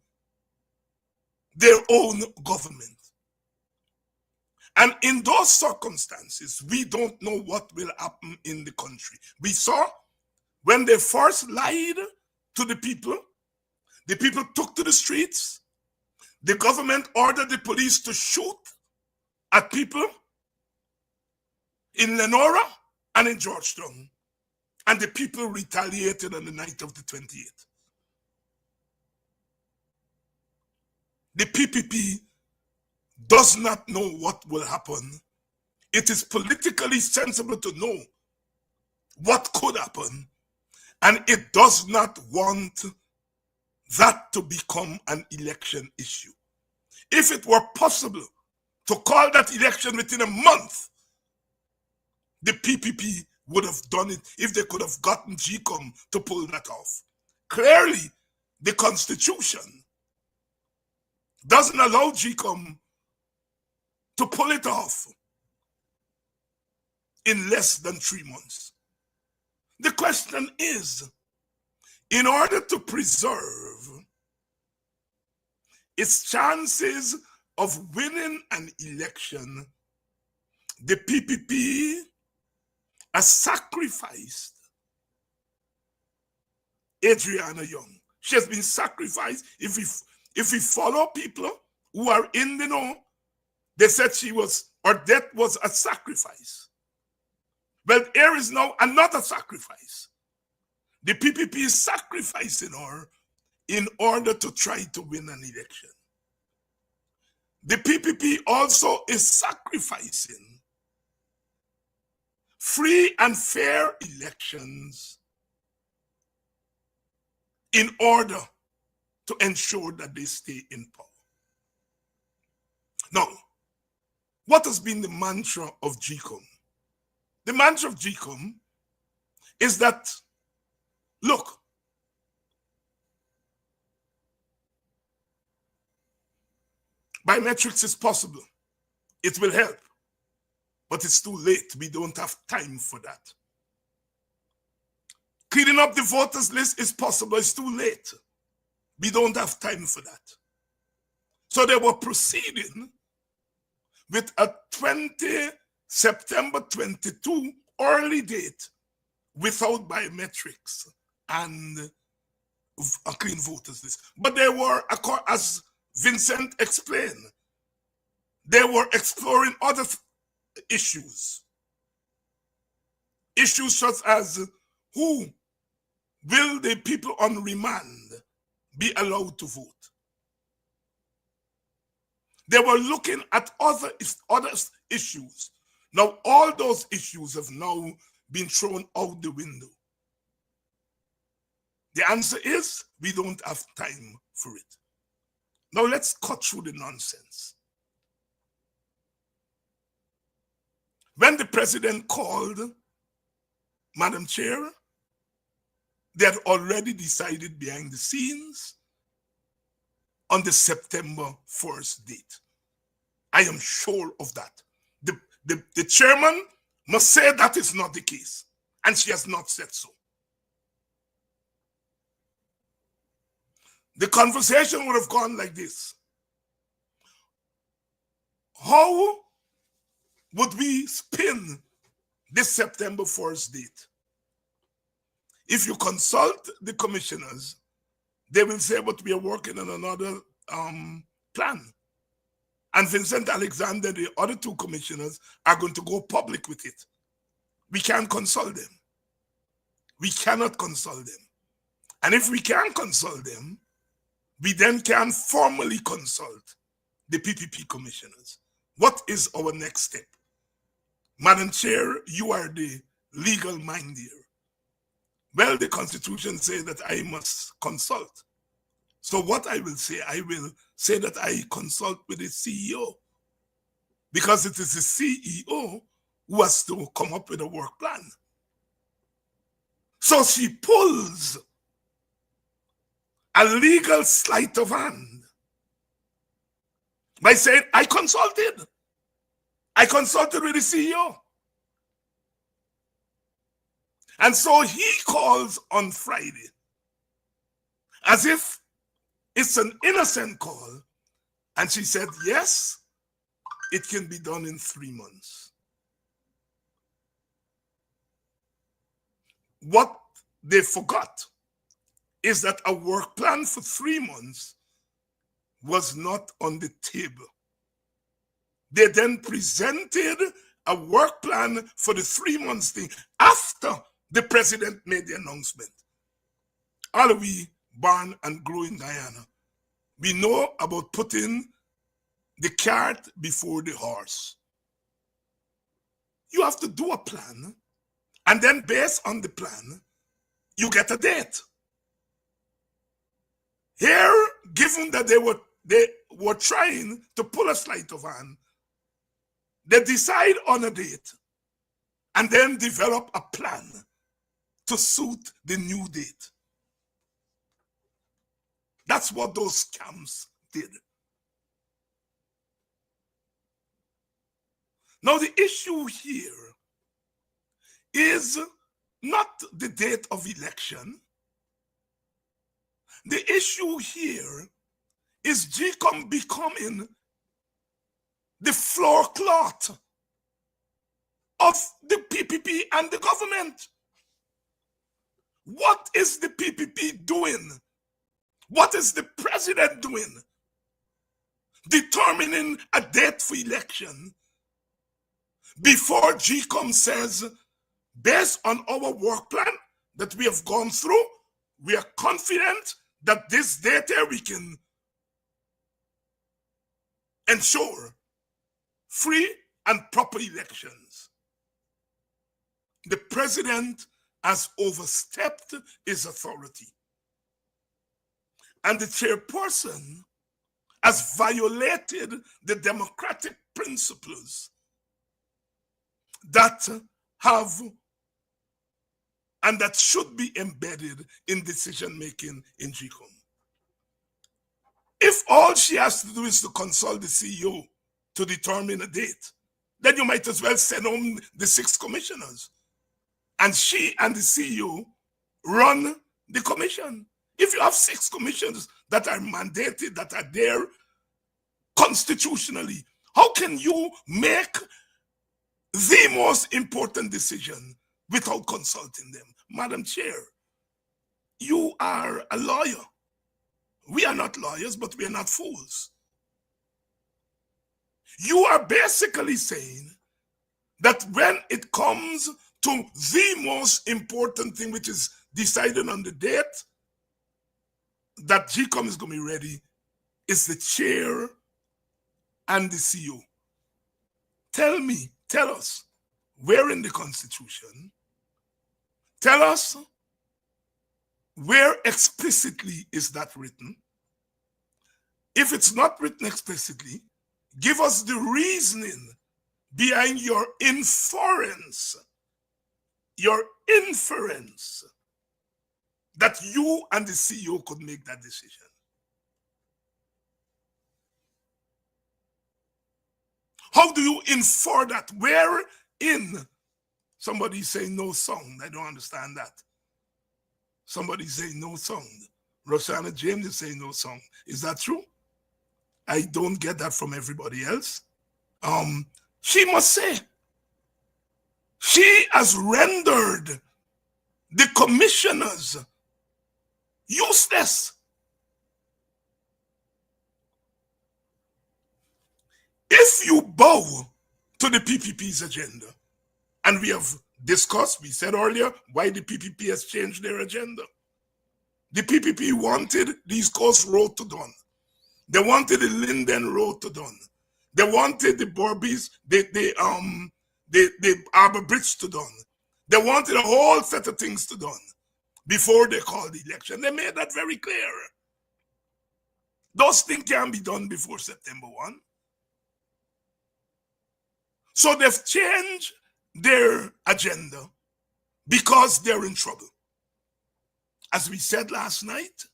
their own government. And in those circumstances, we don't know what will happen in the country. We saw when they first lied to the people took to the streets. The government ordered the police to shoot at people in Lenora and in Georgetown. And the people retaliated on the night of the 28th. The PPP does not know what will happen. It is politically sensible to know what could happen, and it does not want that to become an election issue. If it were possible to call that election within a month, the PPP would have done it if they could have gotten GECOM to pull that off. Clearly, the Constitution doesn't allow GECOM to pull it off in less than 3 months. The question is, in order to preserve its chances of winning an election, the PPP has sacrificed Adriana Young. She has been sacrificed. If we follow people who are in the know, they said her death was a sacrifice. Well, here is now another sacrifice. The PPP is sacrificing her in order to try to win an election. The PPP also is sacrificing free and fair elections in order to ensure that they stay in power. Now, what has been the mantra of GECOM? The mantra of GECOM is that, look, biometrics is possible. It will help. But it's too late. We don't have time for that. Cleaning up the voters list is possible. It's too late. We don't have time for that. So they were proceeding with a September 22 early date without biometrics and a clean voters list. But they were, as Vincent explained, they were exploring other issues. Issues such as who will the people on remand be allowed to vote? They were looking at other issues. Now, all those issues have now been thrown out the window. The answer is we don't have time for it. Now, let's cut through the nonsense. When the president called Madam Chair, they had already decided behind the scenes on the September 1st date. I am sure of that. The chairman must say that is not the case, and she has not said so. The conversation would have gone like this. How would we spin this September 1st date? If you consult the commissioners, they will say, but we are working on another plan. And Vincent Alexander, the other two commissioners, are going to go public with it. We can't consult them. We cannot consult them. And if we can't consult them, we then can formally consult the PPP commissioners. What is our next step? Madam Chair, you are the legal mind here. Well, the Constitution says that I must consult. So what I will say that I consult with the CEO, because it is the CEO who has to come up with a work plan. So she pulls a legal sleight of hand by saying, I consulted with the CEO. And so he calls on Friday as if it's an innocent call. And she said, yes, it can be done in 3 months. What they forgot is that a work plan for 3 months was not on the table. They then presented a work plan for the 3 months thing after the president made the announcement. All we born and grow in Guyana, we know about putting the cart before the horse. You have to do a plan, and then based on the plan, you get a date. Here, given that they were trying to pull a sleight of hand, they decide on a date and then develop a plan to suit the new date. That's what those scams did. Now, the issue here is not the date of election. The issue here is GECOM becoming the floor cloth of the PPP and the government. What is the PPP doing? What is the president doing? Determining a date for election before GECOM says, based on our work plan that we have gone through, we are confident that this date here we can ensure free and proper elections. The president has overstepped his authority. And the chairperson has violated the democratic principles that have and that should be embedded in decision-making in GECOM. If all she has to do is to consult the CEO to determine a date, then you might as well send home the 6 commissioners. And she and the CEO run the commission. If you have 6 commissioners that are mandated, that are there constitutionally, how can you make the most important decision without consulting them? Madam Chair, you are a lawyer. We are not lawyers, but we are not fools. You are basically saying that when it comes to the most important thing, which is deciding on the date that GECOM is going to be ready, is the chair and the CEO. Tell us, where in the Constitution, tell us where explicitly is that written. If it's not written explicitly, give us the reasoning behind your inference that you and the CEO could make that decision. How do you infer that? Where in? Somebody saying no sound. I don't understand that. Somebody saying no sound. Rosanna James is saying no sound. Is that true? I don't get that from everybody else. She must say, she has rendered the commissioners useless. If you bow to the PPP's agenda, and we have discussed, we said earlier, why the PPP has changed their agenda. The PPP wanted the East Coast Road to done. They wanted the Linden Road to done. They wanted the Borbies, the Arbor Bridge to done. They wanted a whole set of things to done before they called the election. They made that very clear. Those things can be done before September 1. So they've changed their agenda because they're in trouble. as we said last night,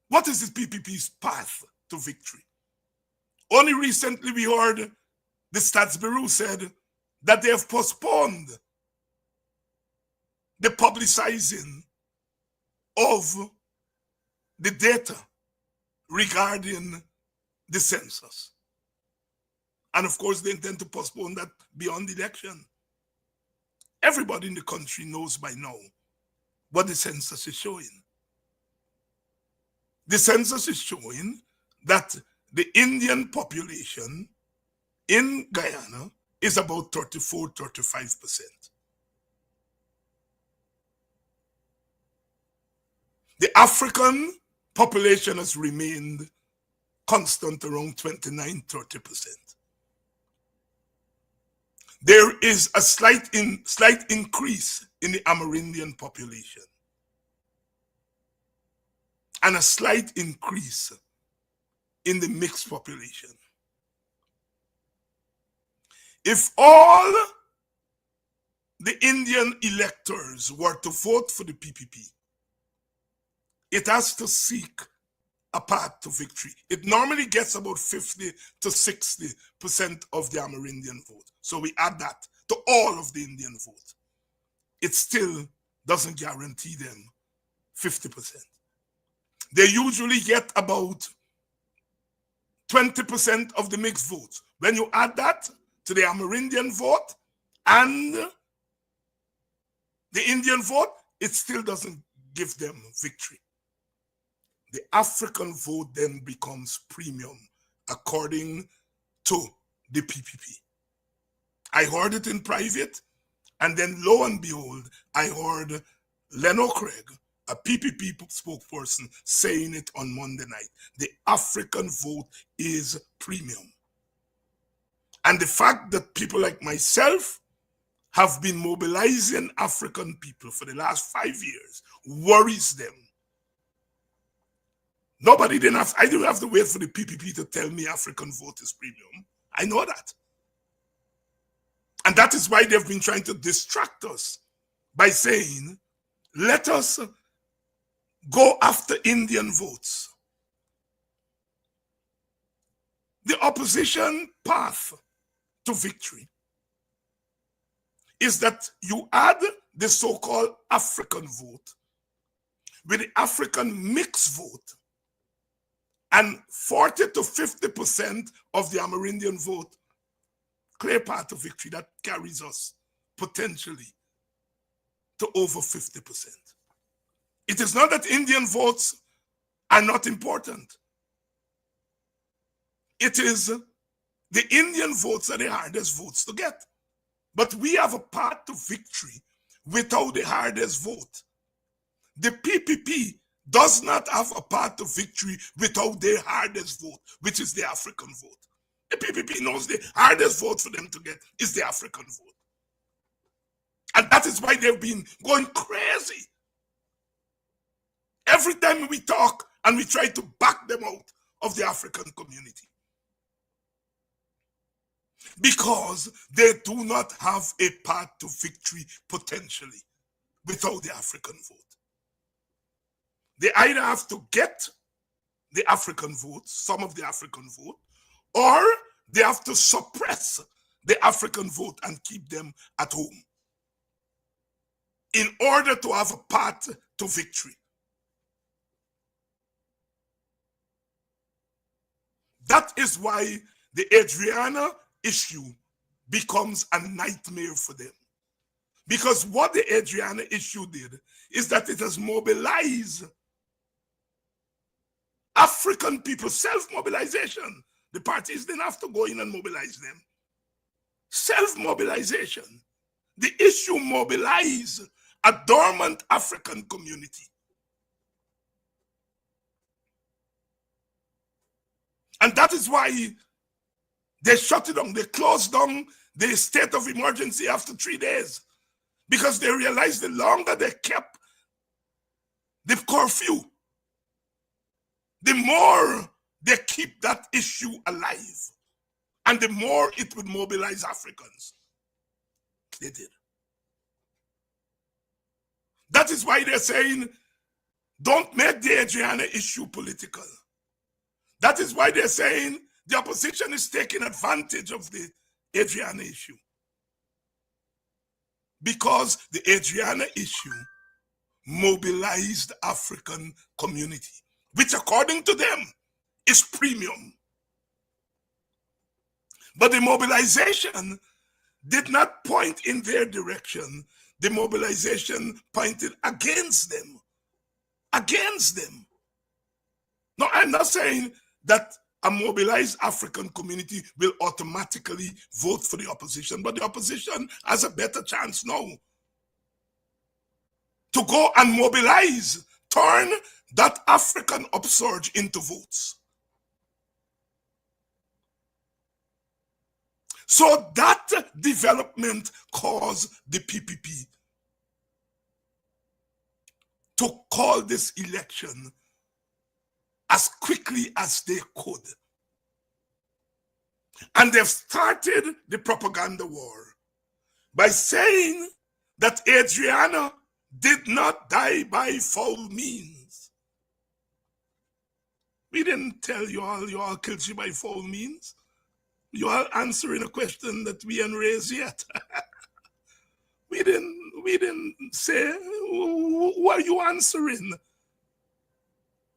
what is the PPP's path to victory? Only recently we heard the Stats Bureau said that they have postponed the publicizing of the data regarding the census. And of course, they intend to postpone that beyond the election. Everybody in the country knows by now what the census is showing. The census is showing that the Indian population in Guyana is about 34-35%. The African population has remained constant around 29-30%. There is a slight increase in the Amerindian population and a slight increase in the mixed population. If all the Indian electors were to vote for the PPP, it has to seek a path to victory. It normally gets about 50 to 60% of the Amerindian vote. So we add that to all of the Indian vote. It still doesn't guarantee them 50%. They usually get about 20% of the mixed votes. When you add that to the Amerindian vote and the Indian vote, it still doesn't give them victory. The African vote then becomes premium according to the PPP. I heard it in private, and then lo and behold, I heard Leno Craig, a PPP spokesperson, saying it on Monday night. The African vote is premium. And the fact that people like myself have been mobilizing African people for the last 5 years worries them. I didn't have to wait for the PPP to tell me African vote is premium. I know that. And that is why they've been trying to distract us by saying, let us go after Indian votes. The opposition path to victory is that you add the so-called African vote with the African mixed vote, and 40 to 50% of the Amerindian vote, clear path to victory that carries us potentially to over 50%. It is not that Indian votes are not important. It is the Indian votes are the hardest votes to get. But we have a path to victory without the hardest vote. The PPP does not have a path to victory without their hardest vote, which is the African vote. The PPP knows the hardest vote for them to get is the African vote. And that is why they've been going crazy. Every time we talk and we try to back them out of the African community. Because they do not have a path to victory potentially without the African vote. They either have to get the African vote, some of the African vote, or they have to suppress the African vote and keep them at home in order to have a path to victory. That is why the Adriana issue becomes a nightmare for them. Because what the Adriana issue did is that it has mobilized African people, self-mobilization. The parties didn't have to go in and mobilize them. Self-mobilization. The issue mobilized a dormant African community. And that is why they shut it down. They closed down the state of emergency after 3 days because they realized the longer they kept the curfew, the more they keep that issue alive and the more it would mobilize Africans. They did. That is why they're saying, don't make the Adriana issue political. That is why they're saying the opposition is taking advantage of the Adriana issue. Because the Adriana issue mobilized the African community, which according to them is premium. But the mobilization did not point in their direction. The mobilization pointed against them. Against them. No, I'm not saying that a mobilized African community will automatically vote for the opposition, but the opposition has a better chance now to go and mobilize, turn that African upsurge into votes. So that development caused the PPP to call this election as quickly as they could. And they've started the propaganda war by saying that Adriana did not die by foul means. We didn't tell you all killed she by foul means. You are answering a question that we ain't raised yet. We didn't say, who are you answering?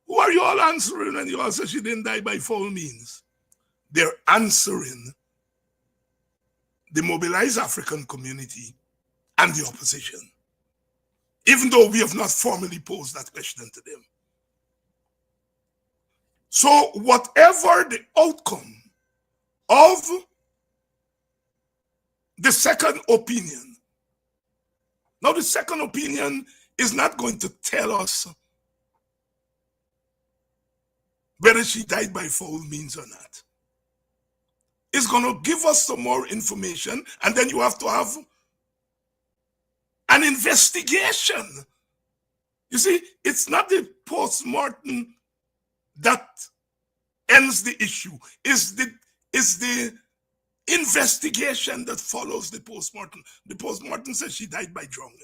Who are you all answering when you all say she didn't die by foul means? They're answering the mobilized African community and the opposition, even though we have not formally posed that question to them. So whatever the outcome of the second opinion, now the second opinion is not going to tell us whether she died by foul means or not. It's going to give us some more information, and then you have to have an investigation. You see, it's not the post-mortem that ends the issue. It's the investigation that follows the post-mortem. The post-mortem says she died by drowning.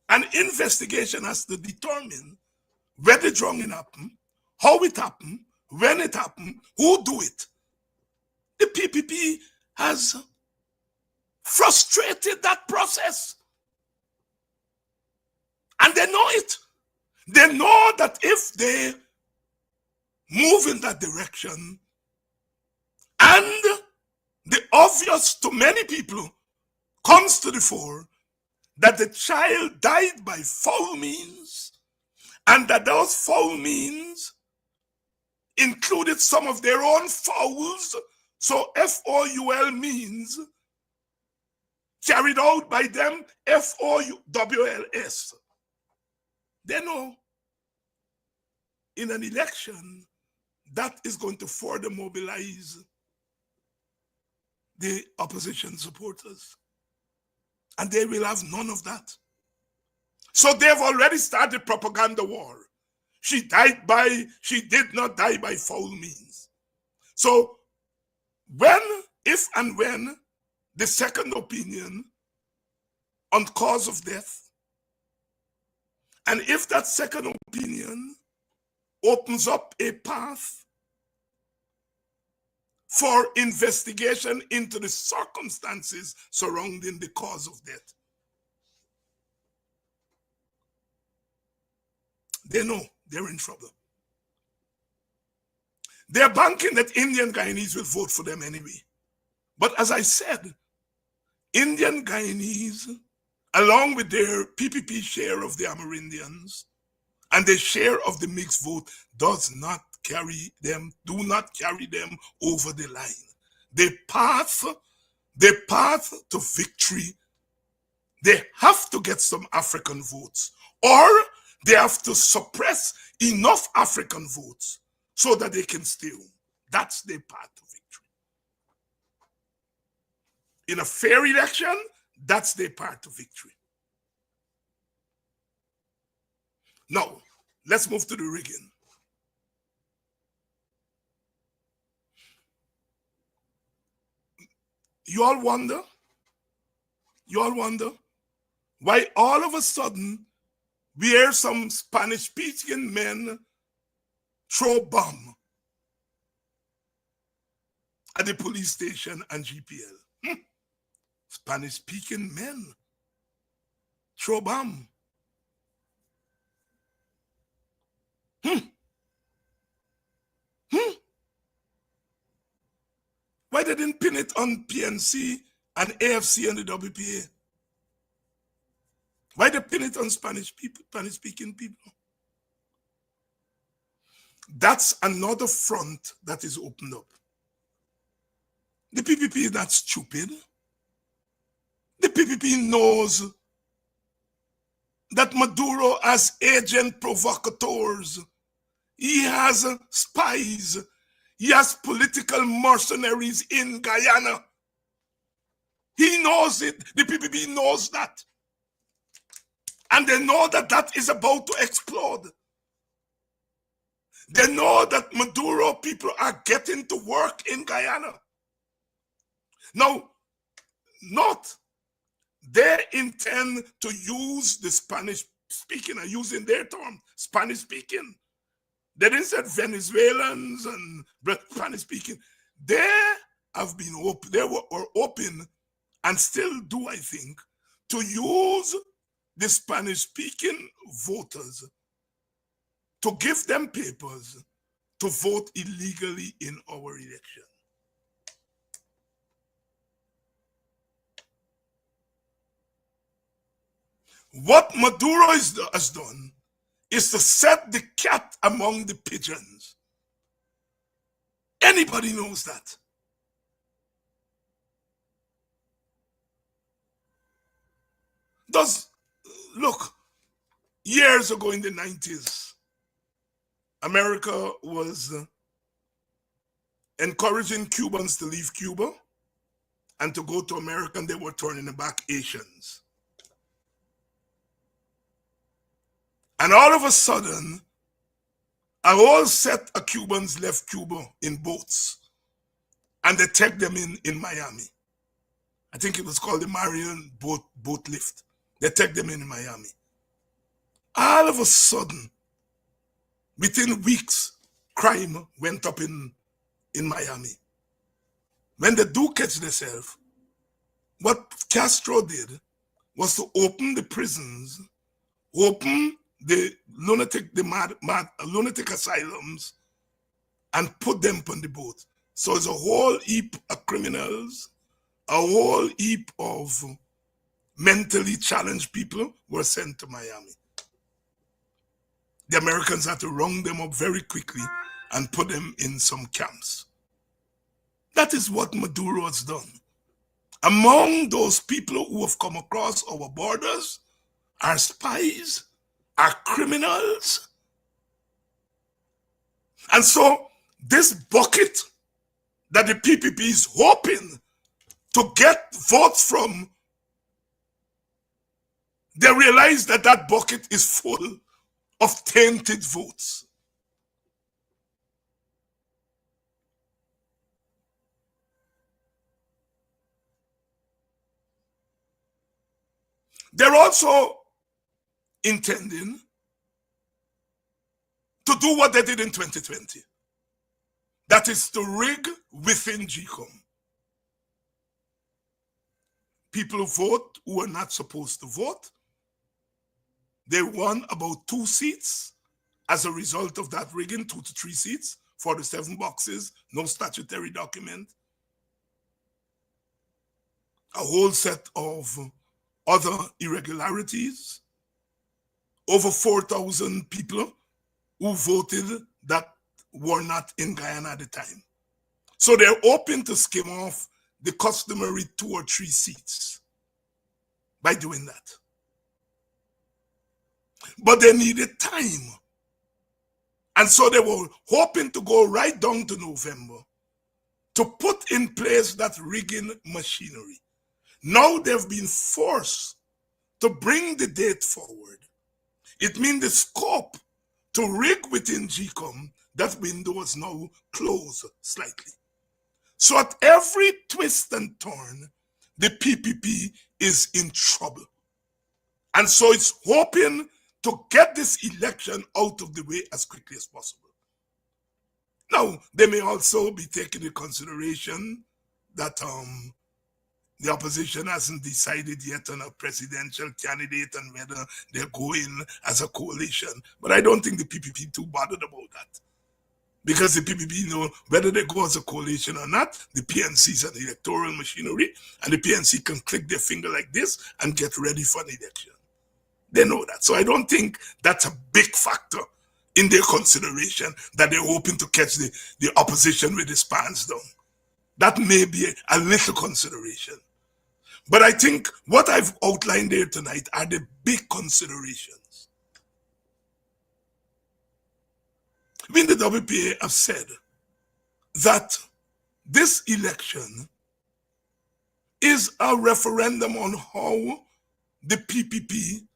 An investigation has to determine where the drowning happened, how it happened, when it happened, who do it. The PPP has frustrated that process. And they know it. They know that if they move in that direction, and the obvious to many people comes to the fore, that the child died by foul means, and that those foul means included some of their own fouls. So F-O-U-L means carried out by them, F-O-U-W-L-S. They know in an election that is going to further mobilize the opposition supporters. And they will have none of that. So they've already started propaganda war. She did not die by foul means. So if and when the second opinion on cause of death, and if that second opinion opens up a path for investigation into the circumstances surrounding the cause of death, they know they're in trouble. They're banking that Indian Guyanese will vote for them anyway. But as I said, Indian Guyanese, along with their PPP share of the Amerindians and their share of the mixed vote, do not carry them over the line. The path to victory, they have to get some African votes, or they have to suppress enough African votes so that they can steal. That's their path to victory. In a fair election, that's their path to victory. Now, let's move to the rigging. You all wonder Why all of a sudden we hear some Spanish-speaking men throw bomb at the police station and GPL. Spanish-speaking men throw bomb. Why they didn't pin it on PNC and AFC and the WPA? Why they pin it on Spanish-speaking people? That's another front that is opened up. The PPP is not stupid. The PPP knows that Maduro has agent provocateurs. He has spies. He has political mercenaries in Guyana. He knows it. The PPP knows that. And they know that that is about to explode. They know that Maduro people are getting to work in Guyana. Now, not they intend to use the Spanish speaking, are using their term, Spanish speaking. They didn't say Venezuelans and Spanish speaking. They have been open, they were open and still do, I think, to use the Spanish speaking voters to give them papers to vote illegally in our election. What Maduro has done is to set the cat among the pigeons. Anybody knows that. Look, years ago in the 90s, America was encouraging Cubans to leave Cuba and to go to America, and they were turning back Asians. And all of a sudden, a whole set of Cubans left Cuba in boats, and they took them in Miami. I think it was called the Marion boat lift. They took them in Miami. All of a sudden, within weeks, crime went up in Miami. When they do catch themselves, what Castro did was to open the prisons, open the lunatic asylums, and put them on the boat. So it's a whole heap of criminals, a whole heap of mentally challenged people were sent to Miami. The Americans had to round them up very quickly and put them in some camps. That is what Maduro has done. Among those people who have come across our borders are spies, are criminals. And so this bucket that the PPP is hoping to get votes from, they realize that that bucket is full of tainted votes. They're also intending to do what they did in 2020. That is to rig within GECOM. People vote who are not supposed to vote. They won about 2 seats as a result of that rigging, 2 to 3 seats for the 7 boxes, no statutory document. A whole set of other irregularities. Over 4,000 people who voted that were not in Guyana at the time. So they're hoping to skim off the customary 2 or 3 seats by doing that. But they needed time. And so they were hoping to go right down to November to put in place that rigging machinery. Now they've been forced to bring the date forward. It means the scope to rig within GECOM, that window is now closed slightly. So at every twist and turn, the PPP is in trouble. And so it's hoping to get this election out of the way as quickly as possible. Now, they may also be taking into consideration that the opposition hasn't decided yet on a presidential candidate and whether they're going as a coalition. But I don't think the PPP too bothered about that. Because the PPP know whether they go as a coalition or not, the PNC is an electoral machinery, and the PNC can click their finger like this and get ready for an election. They know that. So I don't think that's a big factor in their consideration that they're hoping to catch the opposition with its pants down. That may be a little consideration. But I think what I've outlined there tonight are the big considerations. We in the WPA have said that this election is a referendum on how the PPP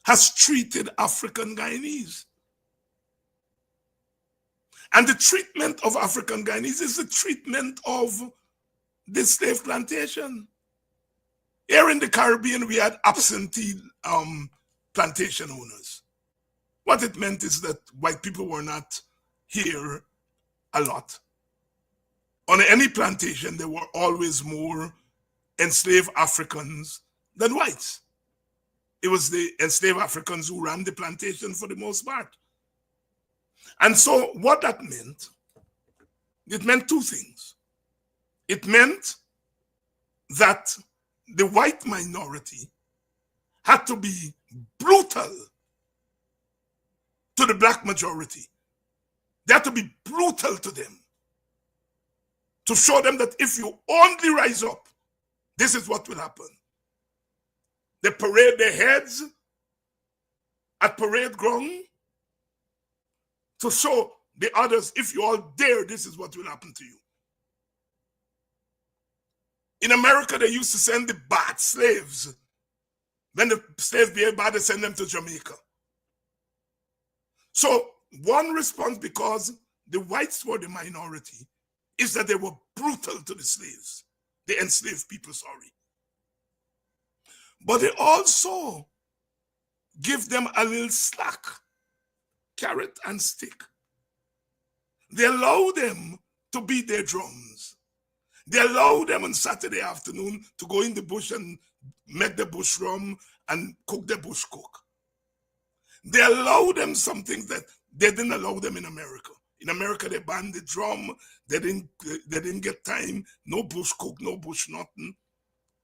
has treated African Guyanese. And the treatment of African Guyanese is the treatment of the slave plantation. Here in the Caribbean, we had absentee plantation owners. What it meant is that white people were not here a lot. On any plantation, there were always more enslaved Africans than whites. It was the enslaved Africans who ran the plantation for the most part. And so what that meant, it meant two things. It meant that the white minority had to be brutal to the black majority. They had to be brutal to them to show them that if you only rise up, this is what will happen. They parade their heads at parade ground to show the others, if you all dare, this is what will happen to you. In America, they used to send the bad slaves. When the slaves behave bad, they send them to Jamaica. So one response, because the whites were the minority, is that they were brutal to the slaves, the enslaved people, sorry. But they also give them a little slack, carrot and stick. They allow them to beat their drums. They allow them on Saturday afternoon to go in the bush and make the bush rum and cook the bush cook. They allow them something that they didn't allow them in America. In America, they banned the drum. They didn't get time. No bush cook, no bush nothing.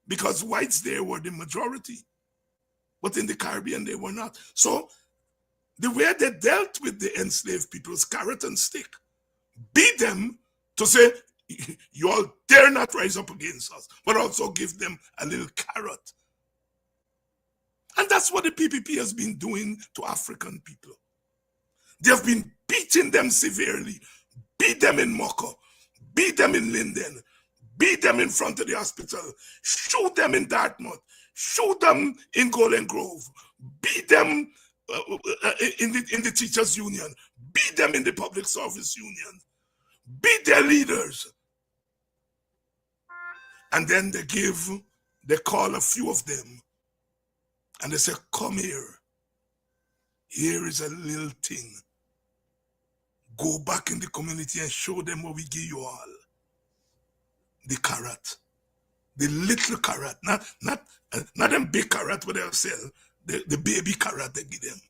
Because whites there were the majority. But in the Caribbean, they were not. So the way they dealt with the enslaved people was carrot and stick. Beat them to say, you all dare not rise up against us, but also give them a little carrot. And that's what the PPP has been doing to African people. They have been beating them severely, beat them in Moko, beat them in Linden, beat them in front of the hospital, shoot them in Dartmouth, shoot them in Golden Grove, beat them in the teachers union, beat them in the public service union, beat their leaders. And then they call a few of them and they say, come here. Here is a little thing. Go back in the community and show them what we give you all. The carrot. The little carrot. Not them big carrot what they'll sell. The baby carrot they give them.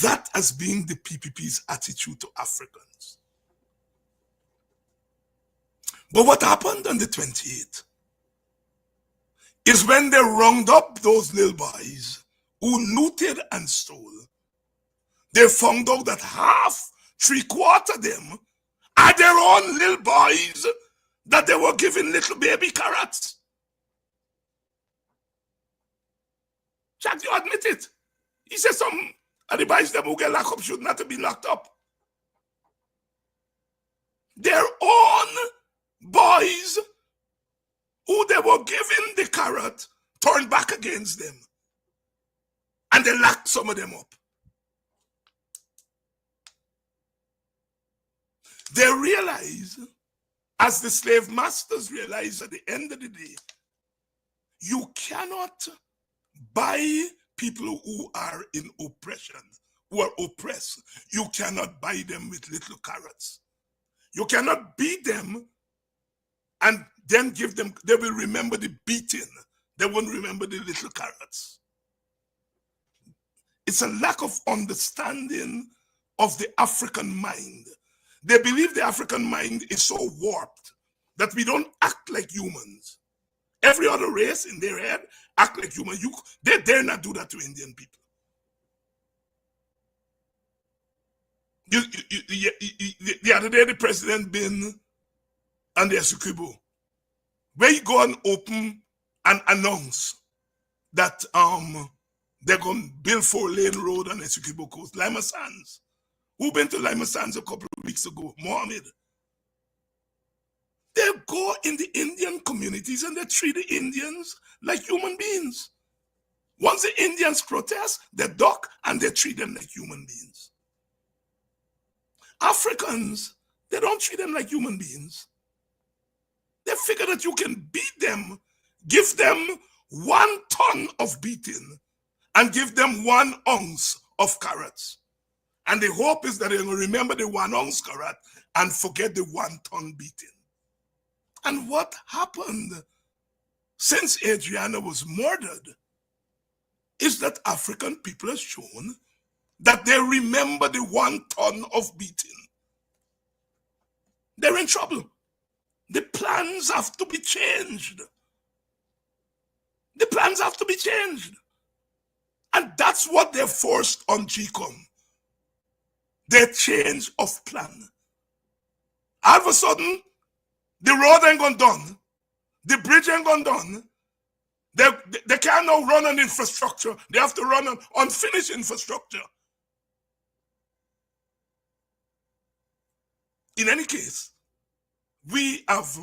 That has been the PPP's attitude to Africans. But what happened on the 28th is when they round up those little boys who looted and stole, they found out that half, 3/4 of them are their own little boys that they were giving little baby carrots. Jack, you admit it. He said some of the boys them who get locked up should not have been locked up. Their own boys who they were giving the carrot turned back against them. And they locked some of them up. They realize, as the slave masters realize at the end of the day, you cannot buy people who are in oppression, who are oppressed. You cannot buy them with little carrots. You cannot beat them and then give them, they will remember the beating. They won't remember the little carrots. It's a lack of understanding of the African mind. They believe the African mind is so warped that we don't act like humans. Every other race in their head act like humans. They dare not do that to Indian people. The other day, the president been on the Essequibo, where he go and open and announce that they're going to build 4-lane road on Essequibo Coast, Lima Sands. Who been to Lima Sands a couple of weeks ago? Mohammed. They go in the Indian communities and they treat the Indians like human beings. Once the Indians protest, they duck and they treat them like human beings. Africans, they don't treat them like human beings. They figure that you can beat them, give them 1 ton of beating, and give them 1 ounce of carrots. And the hope is that they will remember the 1 ounce carrot and forget the 1 ton beating. And what happened since Adriana was murdered is that African people have shown that they remember the 1 ton of beating. They're in trouble. The plans have to be changed. The plans have to be changed. And that's what they forced on GECOM. Their change of plan. All of a sudden, the road ain't gone done. The bridge ain't gone done. They can't now run on infrastructure. They have to run on unfinished infrastructure. In any case, we have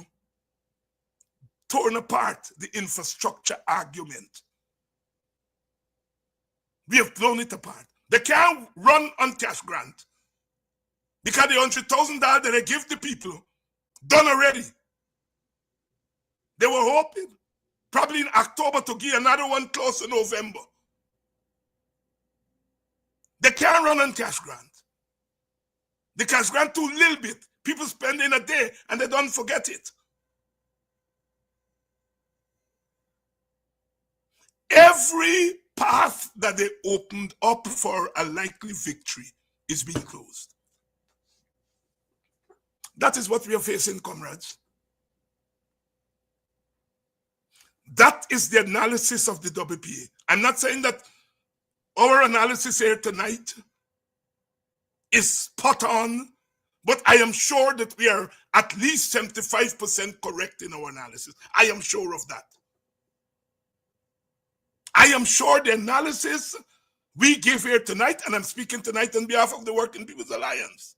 torn apart the infrastructure argument. We have blown it apart. They can't run on cash grant because the $100,000 that they give the people done already. They were hoping probably in October to give another one close to November. They can't run on cash grant. The cash grant too little bit. People spend in a day and they don't forget it. Every path that they opened up for a likely victory is being closed. That is what we are facing, comrades. That is the analysis of the WPA. I'm not saying that our analysis here tonight is spot on, but I am sure that we are at least 75% correct in our analysis. I am sure of that. I am sure the analysis we give here tonight, and I'm speaking tonight on behalf of the Working People's Alliance,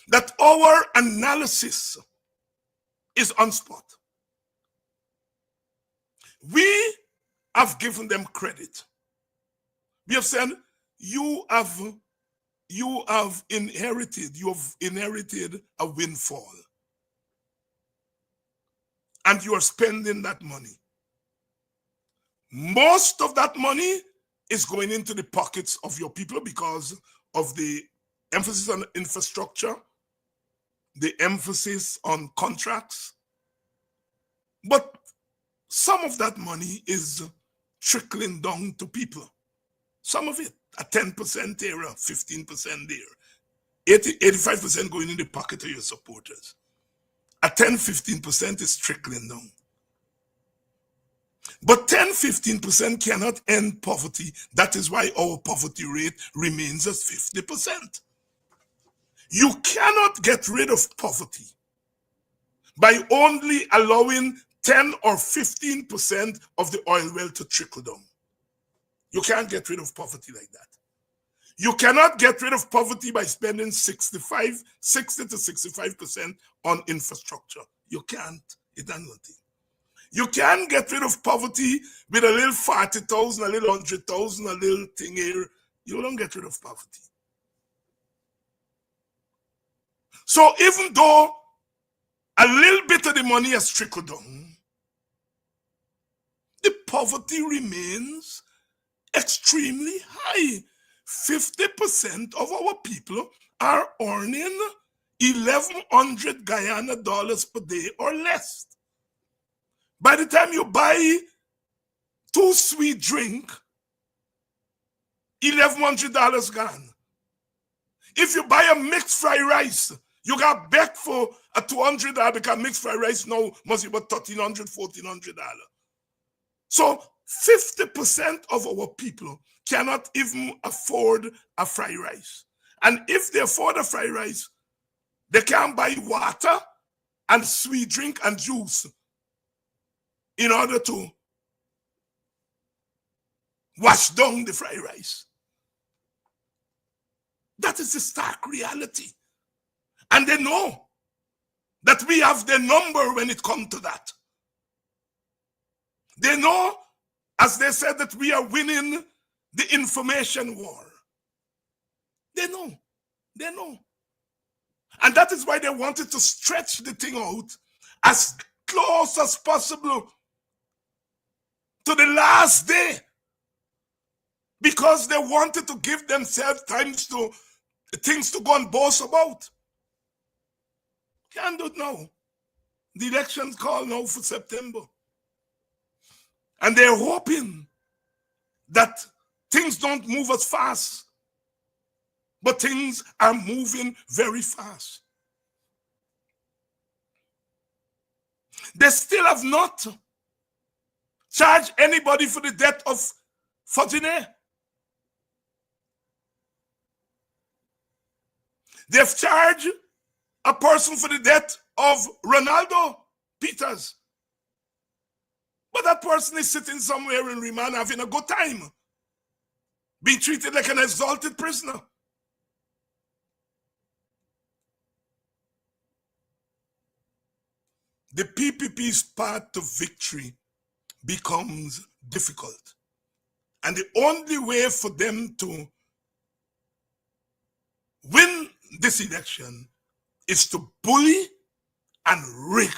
that our analysis is on spot. We have given them credit. We have said, you have inherited a windfall. And you are spending that money. Most of that money is going into the pockets of your people because of the emphasis on infrastructure, the emphasis on contracts. But some of that money is trickling down to people. Some of it, a 10% there, a 15% there, 85% going in the pocket of your supporters. A 10-15% is trickling down. But 10-15% cannot end poverty. That is why our poverty rate remains at 50%. You cannot get rid of poverty by only allowing 10 or 15% of the oil well to trickle down. You can't get rid of poverty like that. You cannot get rid of poverty by spending 60 to 65% on infrastructure. You can't. It does nothing. You can't get rid of poverty with a little 40,000, a little 100,000, a little thing here. You don't get rid of poverty. So even though a little bit of the money has trickled down, poverty remains extremely high. 50% of our people are earning 1,100 Guyana dollars per day or less. By the time you buy 2 sweet drink, $1,100 gone. If you buy a mixed fried rice, you got back for a $200 because mixed fried rice now must be about $1,300, $1,400. So 50% of our people cannot even afford a fried rice. And if they afford a fried rice, they can't buy water and sweet drink and juice in order to wash down the fried rice. That is the stark reality. And they know that we have the number when it comes to that. They know, as they said, that we are winning the information war. They know. They know. And that is why they wanted to stretch the thing out as close as possible to the last day, because they wanted to give themselves things to go and boast about. Can't do it now. The election's called now for September. And they're hoping that things don't move as fast. But things are moving very fast. They still have not charged anybody for the death of Fortuné. They've charged a person for the death of Ronaldo Peters. But that person is sitting somewhere in remand having a good time, being treated like an exalted prisoner. The PPP's path to victory becomes difficult. And the only way for them to win this election is to bully and rig.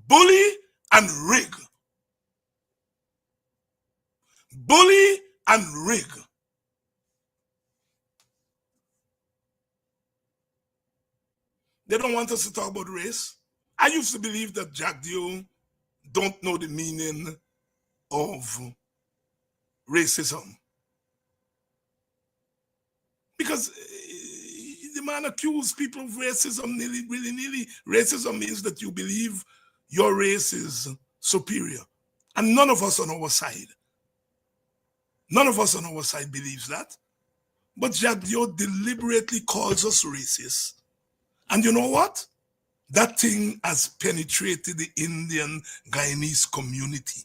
Bully and rig. Bully and rig. They don't want us to talk about race. I used to believe that Jack Dio don't know the meaning of racism. Because the man accused people of racism willy-nilly. Racism means that you believe your race is superior. And none of us on our side. None of us on our side believes that. But Jack Dio deliberately calls us racist. And you know what? That thing has penetrated the Indian Guyanese community.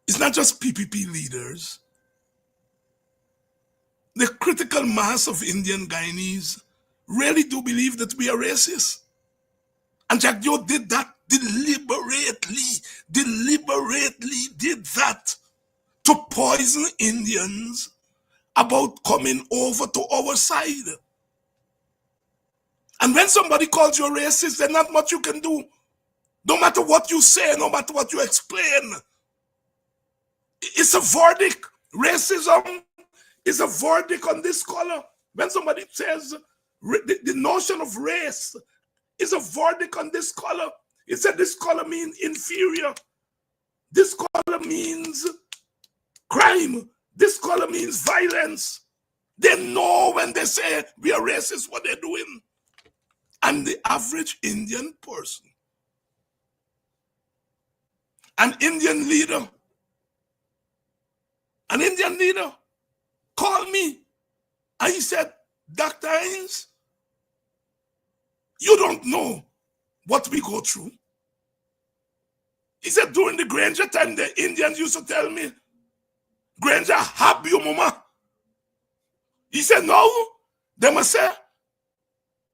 It's not just PPP leaders. The critical mass of Indian Guyanese really do believe that we are racist. And Jack Dio did that deliberately did that to poison Indians about coming over to our side. And when somebody calls you racist, there's not much you can do. No matter what you say, no matter what you explain. It's a verdict. Racism is a verdict on this color. When somebody says the notion of race is a verdict on this color, it said this color means inferior. This color means crime. This color means violence. They know when they say we are racist what they're doing. And the average Indian person, an Indian leader called me and he said, Dr. Hines, you don't know what we go through. He said, during the Granger time, the Indians used to tell me, Granger, hab your mama. He said, no, they must say,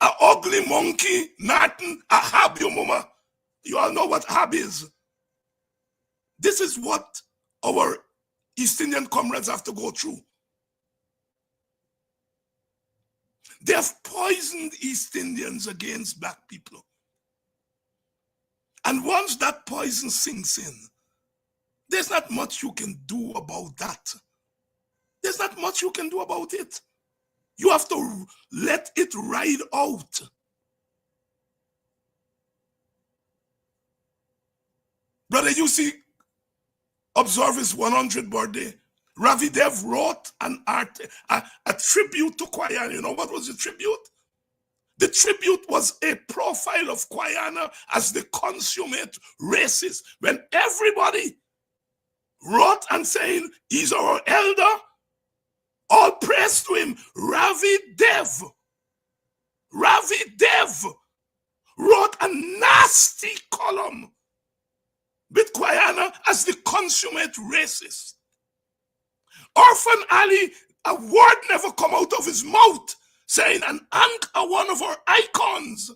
a ugly monkey, nothing, a hab your mama. You all know what hab is. This is what our East Indian comrades have to go through. They have poisoned East Indians against black people. And once that poison sinks in, there's not much you can do about that. There's not much you can do about it. You have to let it ride out. Brother, you see, observe his 100th birthday. Ravi Dev wrote a tribute to Kwayana. You know what was the tribute? The tribute was a profile of Kwayana as the consummate racist. When everybody wrote and saying, he's our elder, all praise to him. Ravi Dev wrote a nasty column with Kwayana as the consummate racist. Orphan Ali, a word never come out of his mouth saying an anchor, one of our icons,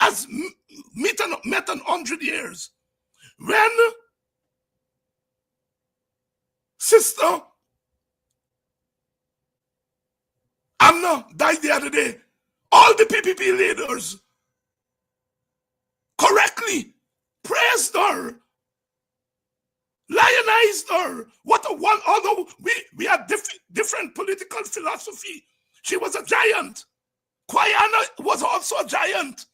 has met 100 years. When Sister Amna died the other day, all the PPP leaders correctly praised her, lionized her. What a one! Although we had different political philosophy, she was a giant. Kwayana was also a giant.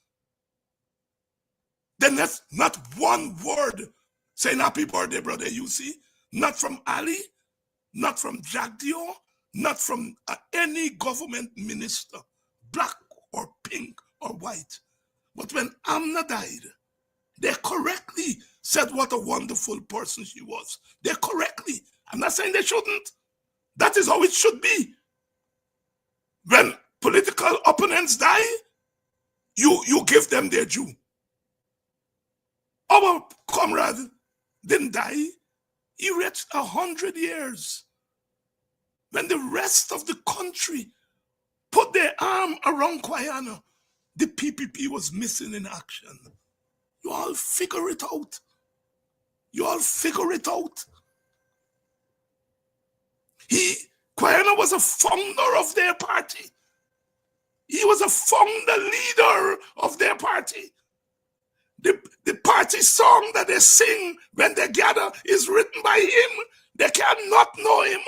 Then that's not one word saying happy birthday, brother. You see, not from Ali, not from Jagdio, not from any government minister, black or pink or white. But when Amna died, they correctly said what a wonderful person she was. They correctly. I'm not saying they shouldn't. That is how it should be. When political opponents die, you give them their due. Our comrade didn't die. He reached 100 years. When the rest of the country put their arm around Kwayana, the PPP was missing in action. You all figure it out. You all figure it out. Kwayana was a founder of their party. He was a founder leader of their party. The party song that they sing when they gather is written by him. They cannot know him.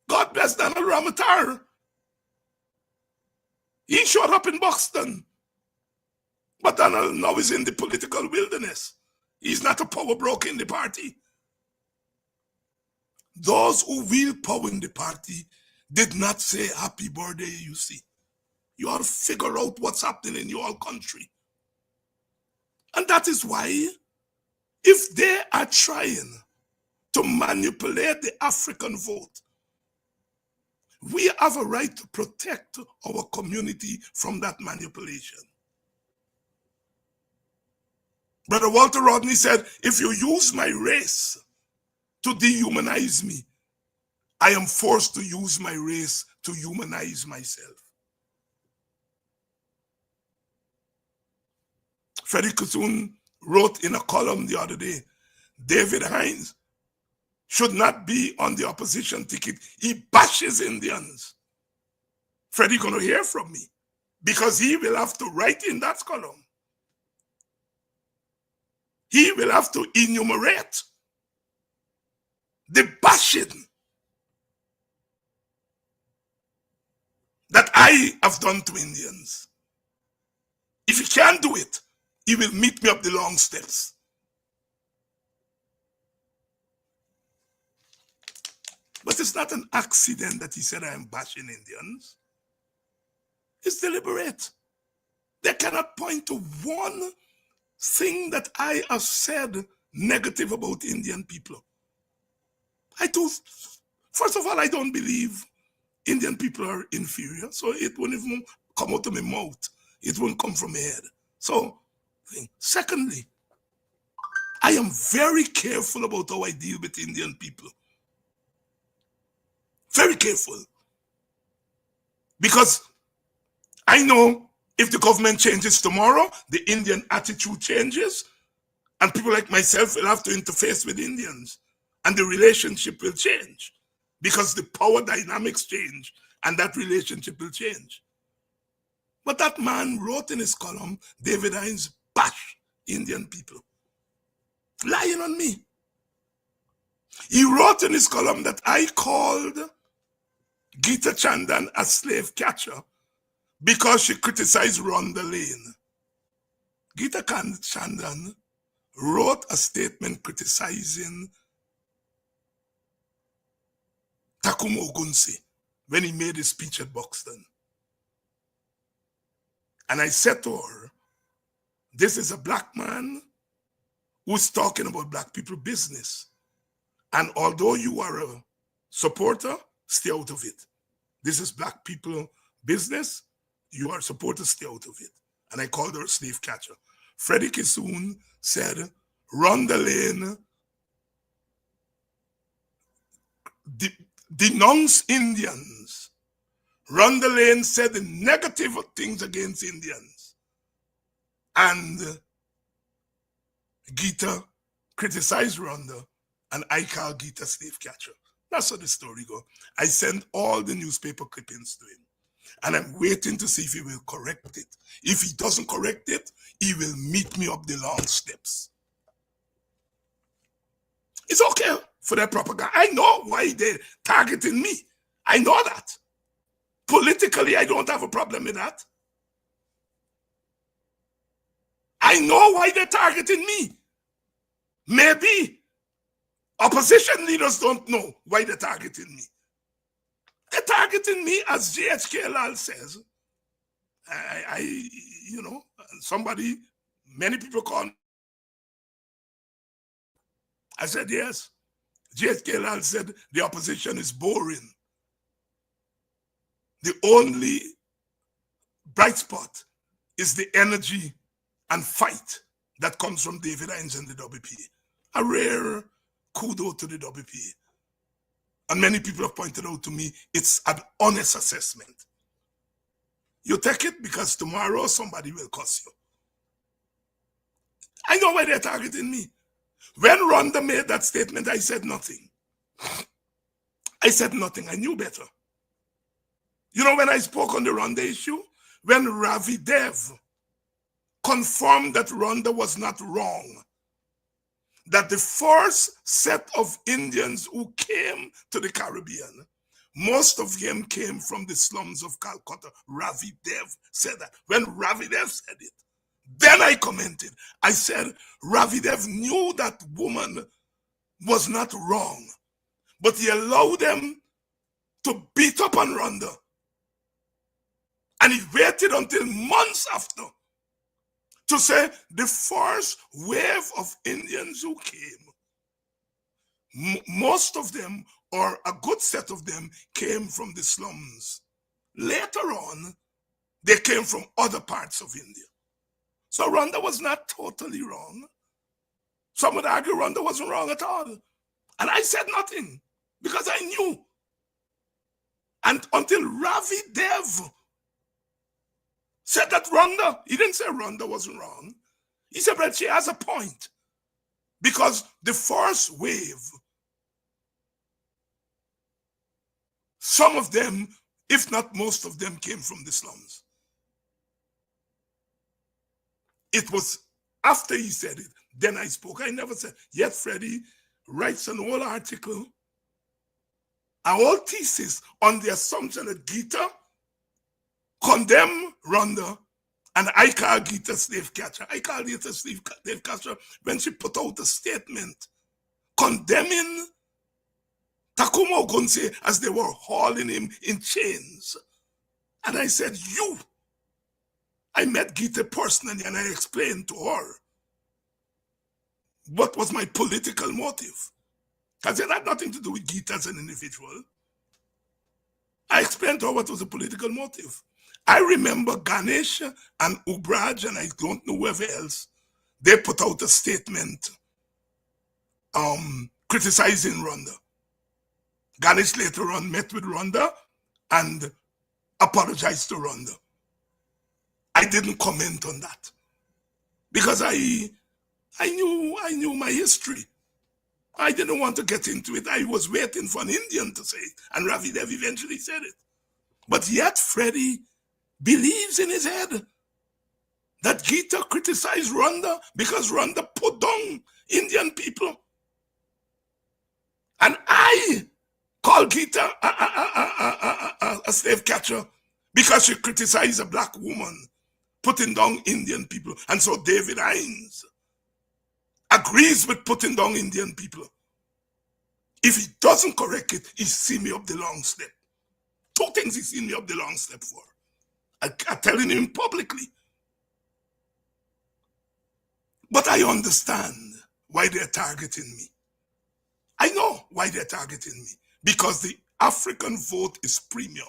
God bless Donald Ramatar. He showed up in Boston. But Donald now is in the political wilderness. He's not a power broker in the party. Those who wield power in the party did not say happy birthday, you see. You ought to figure out what's happening in your country. And that is why, if they are trying to manipulate the African vote, we have a right to protect our community from that manipulation. Brother Walter Rodney said, if you use my race to dehumanize me, I am forced to use my race to humanize myself. Freddie Kusun wrote in a column the other day, David Hines should not be on the opposition ticket. He bashes Indians. Freddie gonna hear from me because he will have to write in that column. He will have to enumerate the bashing that I have done to Indians. If he can't do it, he will meet me up the long steps. But it's not an accident that he said I am bashing Indians. It's deliberate. They cannot point to one thing that I have said negative about Indian people. First of all, I don't believe Indian people are inferior, so it won't even come out of my mouth. It won't come from my head. So, secondly, I am very careful about how I deal with Indian people. Very careful. Because I know if the government changes tomorrow, the Indian attitude changes, and people like myself will have to interface with Indians, and the relationship will change because the power dynamics change, and that relationship will change. But that man wrote in his column, David Hines bash Indian people. Lying on me. He wrote in his column that I called Geeta Chandan a slave catcher because she criticized Rhonda Lane. Geeta Chandan wrote a statement criticizing Takumo Ogunsi when he made his speech at Buxton. And I said to her, this is a black man who's talking about black people business. And although you are a supporter, stay out of it. This is black people business. You are a supporter, stay out of it. And I called her a slave catcher. Freddie Kissoon said, Rhonda Lane denounce Indians. Rhonda Lane said the negative things against Indians. And Geeta criticized Rhonda, and I call Geeta slave catcher. That's how the story goes. I sent all the newspaper clippings to him, and I'm waiting to see if he will correct it. If he doesn't correct it, he will meet me up the long steps. It's okay for that propaganda. I know why they're targeting me. I know that. Politically, I don't have a problem with that. I know why they're targeting me. Maybe opposition leaders don't know why they're targeting me. They're targeting me, as GHK Lal says. You know, somebody, many people call me. I said, yes. GHK Lal said the opposition is boring. The only bright spot is the energy and fight that comes from David Hines and the WP. A rare kudo to the WP. And many people have pointed out to me, it's an honest assessment. You take it because tomorrow somebody will cuss you. I know why they're targeting me. When Rhonda made that statement, I said nothing. I said nothing. I knew better. You know, when I spoke on the Rhonda issue, when Ravi Dev confirmed that Rhonda was not wrong, that the first set of Indians who came to the Caribbean, most of them came from the slums of Calcutta. Ravi Dev said that. When Ravi Dev said it, then I commented. I said, Ravi Dev knew that woman was not wrong, but he allowed them to beat up on Rhonda. And he waited until months after to say the first wave of Indians who came, most of them, or a good set of them, came from the slums. Later on, they came from other parts of India. So Rhonda was not totally wrong. Some would argue Rhonda wasn't wrong at all. And I said nothing because I knew. And until Ravi Dev said that Rhonda, he didn't say Rhonda wasn't wrong. He said, but she has a point. Because the first wave, some of them, if not most of them, came from the slums. It was after he said it, then I spoke. I never said, yet Freddie writes an whole article, a whole thesis on the assumption that Geeta condemn Rhonda, and I call Geeta slave catcher. I call Geeta slave catcher when she put out a statement condemning Takumo Ogunsi as they were hauling him in chains. And I said, I met Geeta personally and I explained to her what was my political motive. Because it had nothing to do with Geeta as an individual. I explained to her what was the political motive. I remember Ganesh and Ubraj, and I don't know whoever else, they put out a statement criticizing Rhonda. Ganesh later on met with Rhonda and apologized to Rhonda. I didn't comment on that because I knew my history. I didn't want to get into it. I was waiting for an Indian to say it, and Ravi Dev eventually said it. But yet Freddie believes in his head that Gita criticized Rwanda because Rwanda put down Indian people. And I call Gita a slave catcher because she criticized a black woman putting down Indian people. And so David Hines agrees with putting down Indian people. If he doesn't correct it, he see me up the long step. Two things he see me up the long step for. I'm telling him publicly. But I understand why they're targeting me. I know why they're targeting me. Because the African vote is premium.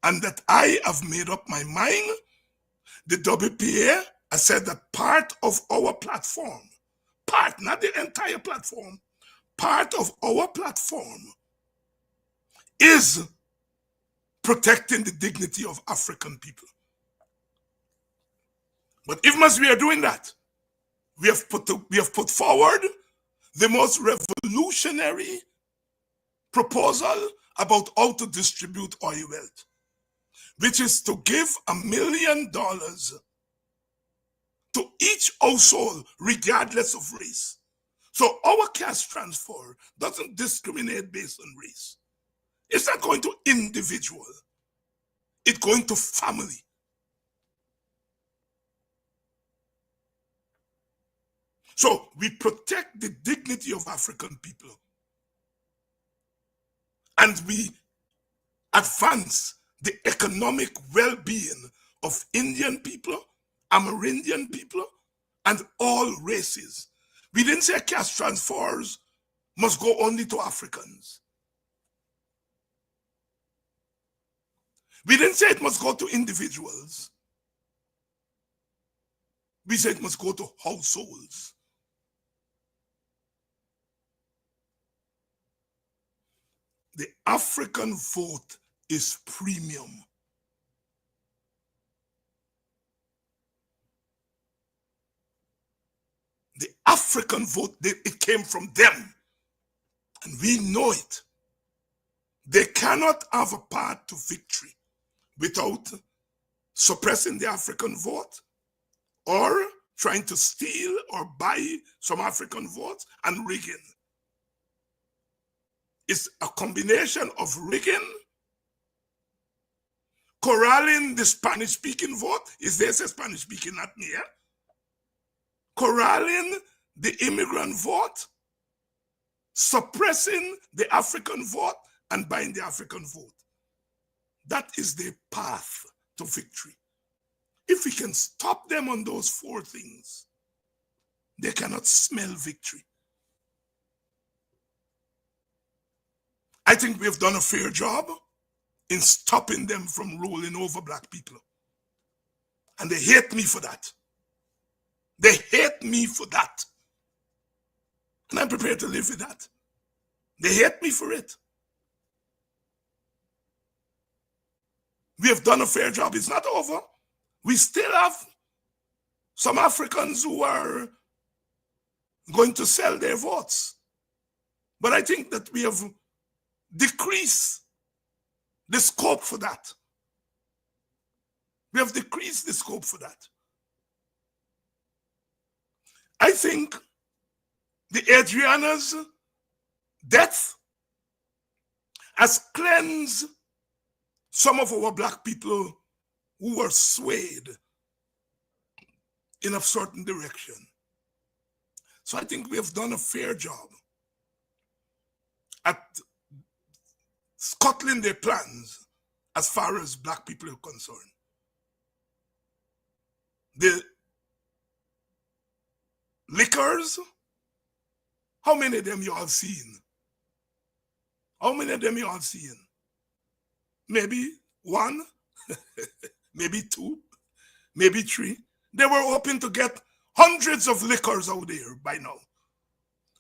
And that I have made up my mind. The WPA has said that part of our platform, not the entire platform, part of our platform is protecting the dignity of African people. But even as we are doing that, we have put forward the most revolutionary proposal about how to distribute oil wealth, which is to give $1 million to each household regardless of race. So our cash transfer doesn't discriminate based on race. It's not going to individual. It's going to family. So we protect the dignity of African people. And we advance the economic well-being of Indian people, Amerindian people, and all races. We didn't say cash transfers must go only to Africans. We didn't say it must go to individuals. We said it must go to households. The African vote is premium. The African vote, it came from them. And we know it. They cannot have a path to victory without suppressing the African vote or trying to steal or buy some African votes and rigging. It's a combination of rigging, corralling the Spanish-speaking vote. Is there a Spanish-speaking, not me? Eh? Corralling the immigrant vote, suppressing the African vote, and buying the African vote. That is the path to victory. If we can stop them on those four things, they cannot smell victory. I think we have done a fair job in stopping them from ruling over black people. And they hate me for that. They hate me for that. And I'm prepared to live with that. They hate me for it. We have done a fair job. It's not over. We still have some Africans who are going to sell their votes. But I think that we have decreased the scope for that. We have decreased the scope for that. I think the Adriana's death has cleansed some of our black people who were swayed in a certain direction. So I think we have done a fair job at scuttling their plans as far as black people are concerned. The liquors, how many of them you all seen? How many of them you all seen? Maybe one, maybe two, maybe three. They were hoping to get hundreds of liquors out there by now.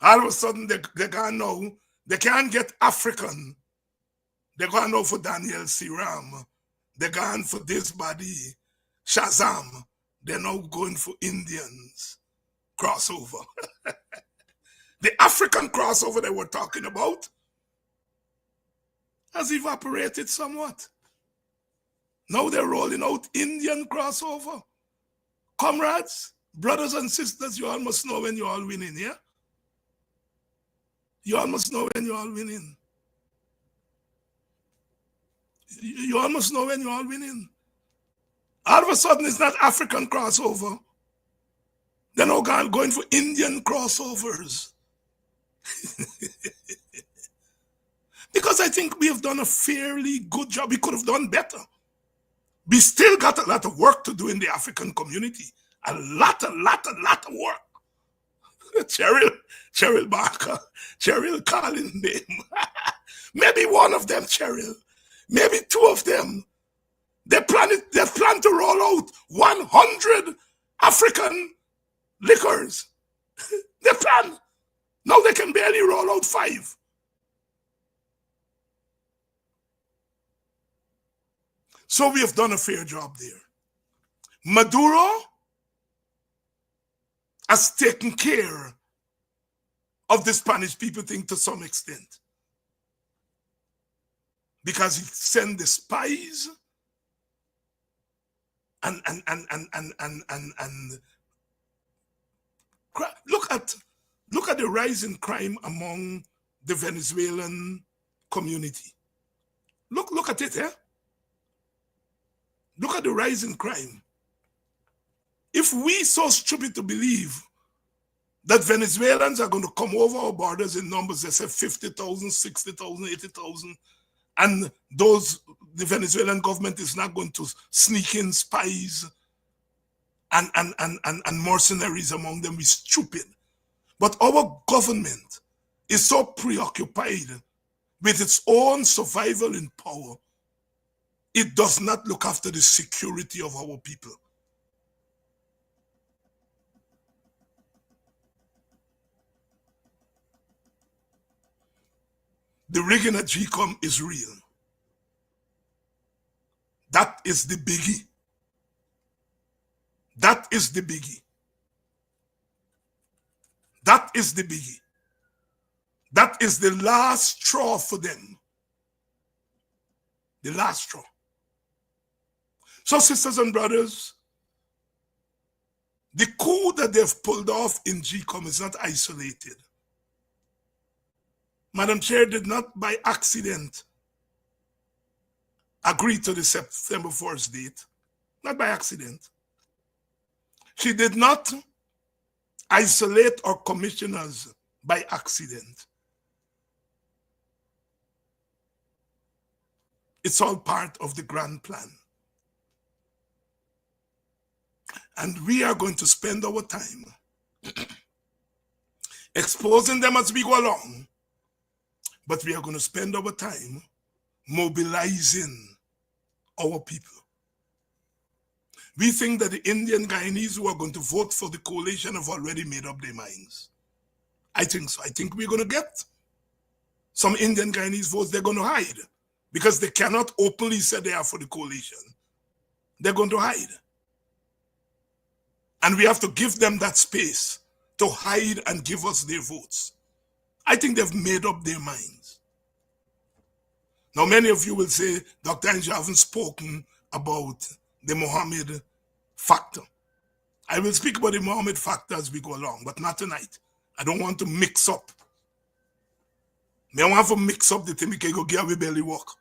All of a sudden, they can't know. They can't get African. They're going out for Daniel Siram. They're going for this body, Shazam. They're now going for Indians crossover. The African crossover they were talking about has evaporated somewhat. Now they're rolling out Indian crossover. Comrades, brothers and sisters, you all must know when you're all winning, yeah? You all must know when you're all winning. You all must know when you're all winning. All of a sudden, it's not African crossover. They're now going for Indian crossovers. Because I think we have done a fairly good job. We could have done better. We still got a lot of work to do in the African community. A lot of work. Cheryl Barker, Cheryl calling name. Maybe one of them, Cheryl. Maybe two of them. They plan to roll out 100 African liquors. They plan. Now they can barely roll out 5. So we have done a fair job there. Maduro has taken care of the Spanish people thing to some extent. Because he sent the spies and look at the rise in crime among the Venezuelan community. Look at it, eh? Look at the rise in crime. If we so stupid to believe that Venezuelans are going to come over our borders in numbers, they say 50,000, 60,000, 80,000, and the Venezuelan government is not going to sneak in spies and mercenaries among them, we're stupid. But our government is so preoccupied with its own survival in power, it does not look after the security of our people. The rigging at GECOM is real. That is the biggie. That is the biggie. That is the biggie. That is the last straw for them. The last straw. So, sisters and brothers, the coup that they've pulled off in GECOM is not isolated. Madam Chair did not by accident agree to the September 1st date. Not by accident. She did not isolate our commissioners by accident. It's all part of the grand plan. And we are going to spend our time exposing them as we go along, but we are going to spend our time mobilizing our people. We think that the Indian Guyanese who are going to vote for the coalition have already made up their minds. I think so. I think we're going to get some Indian Guyanese votes. They're going to hide because they cannot openly say they are for the coalition. They're going to hide. And we have to give them that space to hide and give us their votes. I think they've made up their minds. Now, many of you will say, Dr. Ange, you haven't spoken about the Mohammed factor. I will speak about the Mohammed factor as we go along, but not tonight. I don't want to mix up. I want to mix up the thing because go get away belly walk.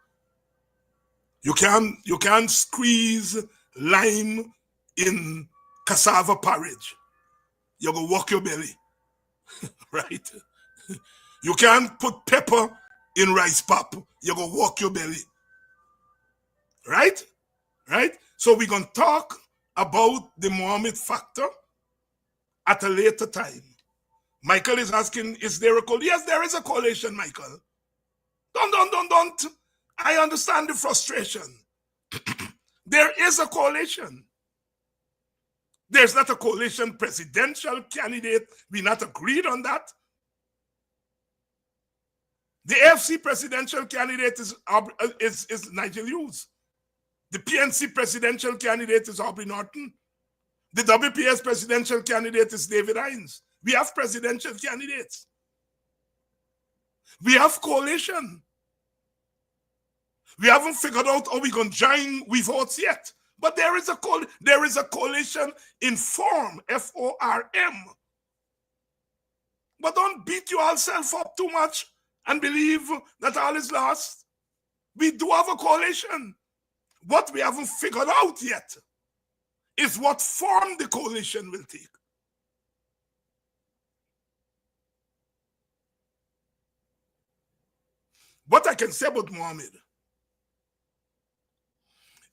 You can't squeeze lime in cassava porridge. You go walk your belly, right? You can't put pepper in rice pap. You go walk your belly, right? Right? So we're going to talk about the Mohammed factor at a later time. Michael is asking, is there a coalition? Yes, there is a coalition, Michael. Don't. I understand the frustration. There is a coalition. There's not a coalition presidential candidate. We're not agreed on that. The AFC presidential candidate is Nigel Hughes. The PNC presidential candidate is Aubrey Norton. The WPS presidential candidate is David Hines. We have presidential candidates. We have coalition. We haven't figured out how we're going to join with votes yet. But there is a coalition in form, FORM. But don't beat yourself up too much and believe that all is lost. We do have a coalition. What we haven't figured out yet is what form the coalition will take. What I can say about Mohammed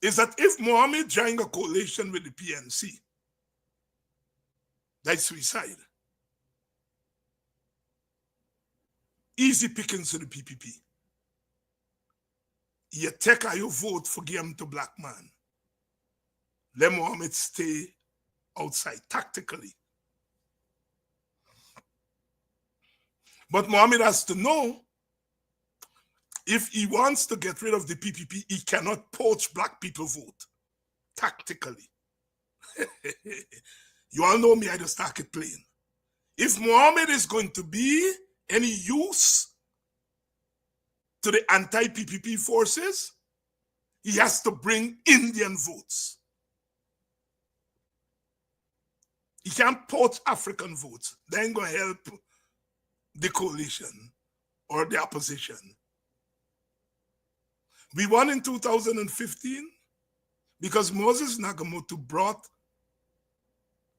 is that if Mohammed joined a coalition with the PNC, that's suicide. Easy pickings to the PPP. You take your vote for him to black man. Let Mohammed stay outside tactically. But Mohammed has to know, if he wants to get rid of the PPP, he cannot poach black people vote tactically. You all know me, I just start it plain. If Mohammed is going to be any use to the anti-PPP forces, he has to bring Indian votes. He can't poach African votes. They ain't going to help the coalition or the opposition. We won in 2015 because Moses Nagamoto brought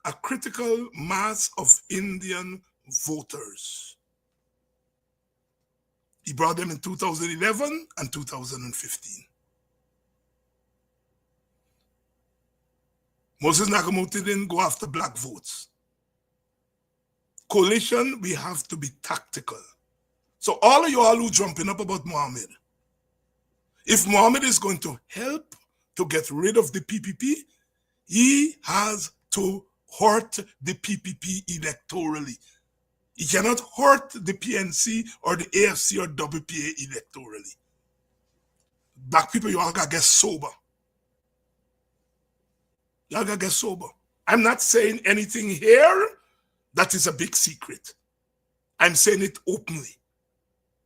a critical mass of Indian voters. He brought them in 2011 and 2015. Moses Nagamoto didn't go after black votes. Coalition, we have to be tactical. So all of you all who jumping up about Mohammed, if Mohammed is going to help to get rid of the PPP, he has to hurt the PPP electorally. He cannot hurt the PNC or the AFC or WPA electorally. Black people, you all gotta get sober. Y'all gotta get sober. I'm not saying anything here that is a big secret. I'm saying it openly.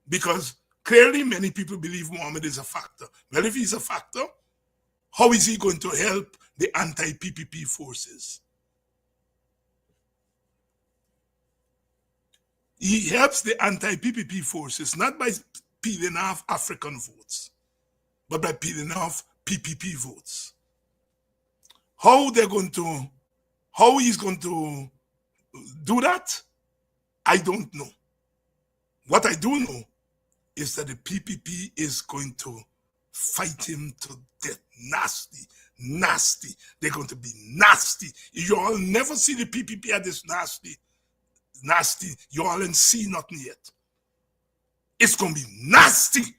Because clearly many people believe Mohammed is a factor. Well, if he's a factor, how is he going to help the anti-PPP forces? He helps the anti-PPP forces not by peeling off African votes, but by peeling off PPP votes. How he's going to do that, I don't know. What I do know is that the PPP is going to fight him to death. Nasty, nasty. They're going to be nasty. You all never see the PPP at this nasty. You all ain't see nothing yet. It's going to be nasty.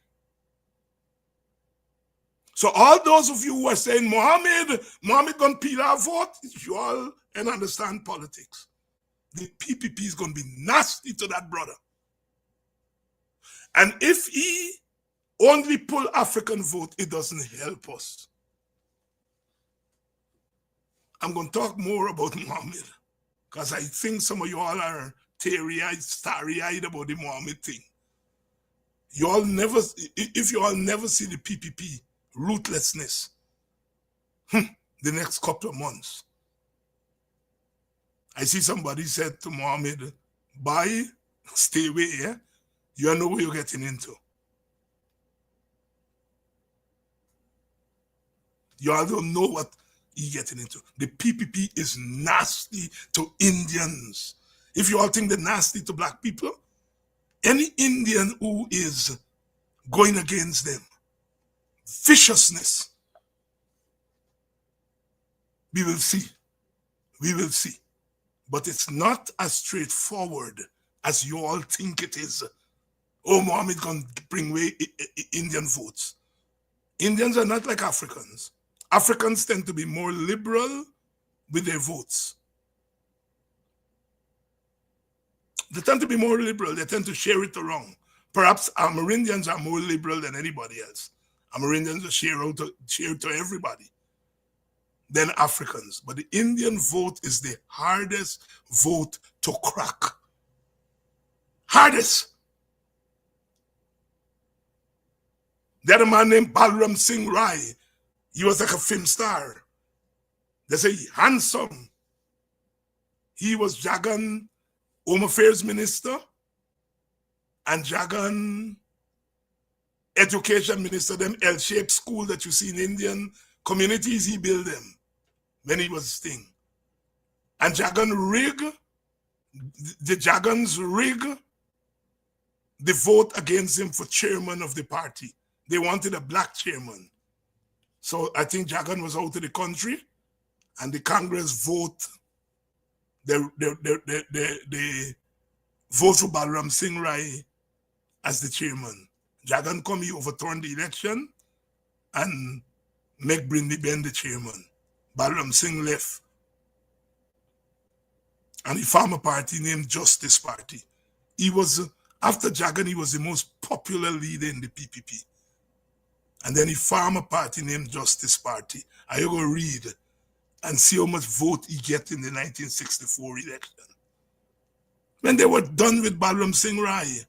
So all those of you who are saying, Mohammed going to peel our vote, you all and understand politics. The PPP is going to be nasty to that brother. And if he only pull African vote, it doesn't help us. I'm going to talk more about Mohammed, because I think some of you all are teary-eyed, starry-eyed about the Mohammed thing. If you all never see the PPP ruthlessness, the next couple of months. I see somebody said to Mohammed, bye, stay away, yeah? You know what you're getting into. You all don't know what you're getting into. The PPP is nasty to Indians. If you all think they're nasty to black people, any Indian who is going against them, viciousness, we will see. We will see. But it's not as straightforward as you all think it is. Oh, Mohammed can bring away Indian votes. Indians are not like Africans. Africans tend to be more liberal with their votes. They tend to be more liberal. They tend to share it around. Perhaps Amerindians are more liberal than anybody else. Amerindians share to everybody than Africans. But the Indian vote is the hardest vote to crack. Hardest. The other man named Balram Singh Rai, he was like a film star. They say handsome. He was Jagan Home Affairs Minister and Jagan Education Minister. Them L-shaped school that you see in Indian communities, he built them when he was thing. And Jagan rig, the Jagans rig the vote against him for chairman of the party. They wanted a black chairman. So I think Jagan was out of the country and the Congress vote, they vote for Balram Singh Rai as the chairman. Jagan come, he overturned the election and make Brindley Ben the chairman. Balram Singh left. And he formed a party named Justice Party. He was, after Jagan, he was the most popular leader in the PPP. And then he formed a party named Justice Party. I go read and see how much vote he get in the 1964 election. When they were done with Balram Singh Rai,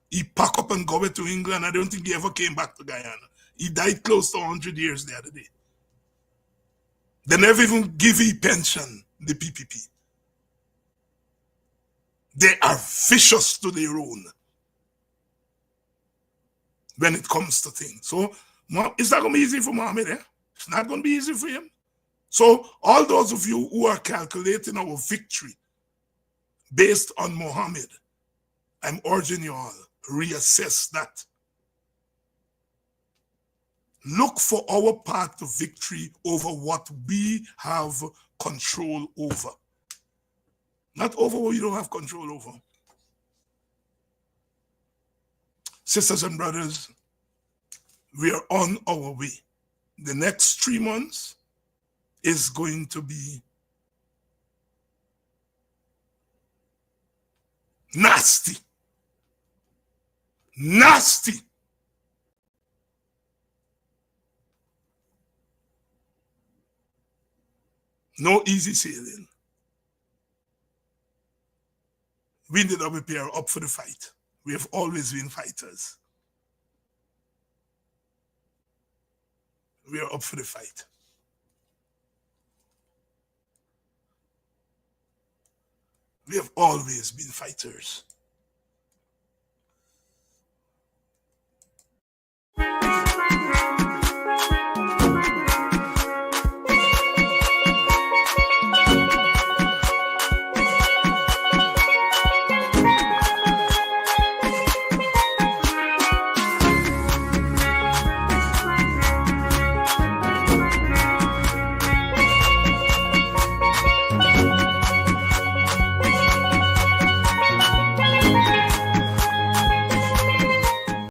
he packed up and go to England. I don't think he ever came back to Guyana. He died close to 100 years the other day. They never even give him pension, the PPP. They are vicious to their own when it comes to things. So it's not going to be easy for Mohammed. It's not going to be easy for him. So all those of you who are calculating our victory based on Mohammed, I'm urging you all, reassess that. Look for our path to victory over what we have control over. Not over what you don't have control over. Sisters and brothers, we are on our way. The next 3 months is going to be nasty. Nasty. No easy sailing. We in the WP are up for the fight. We have always been fighters. We are up for the fight. We have always been fighters.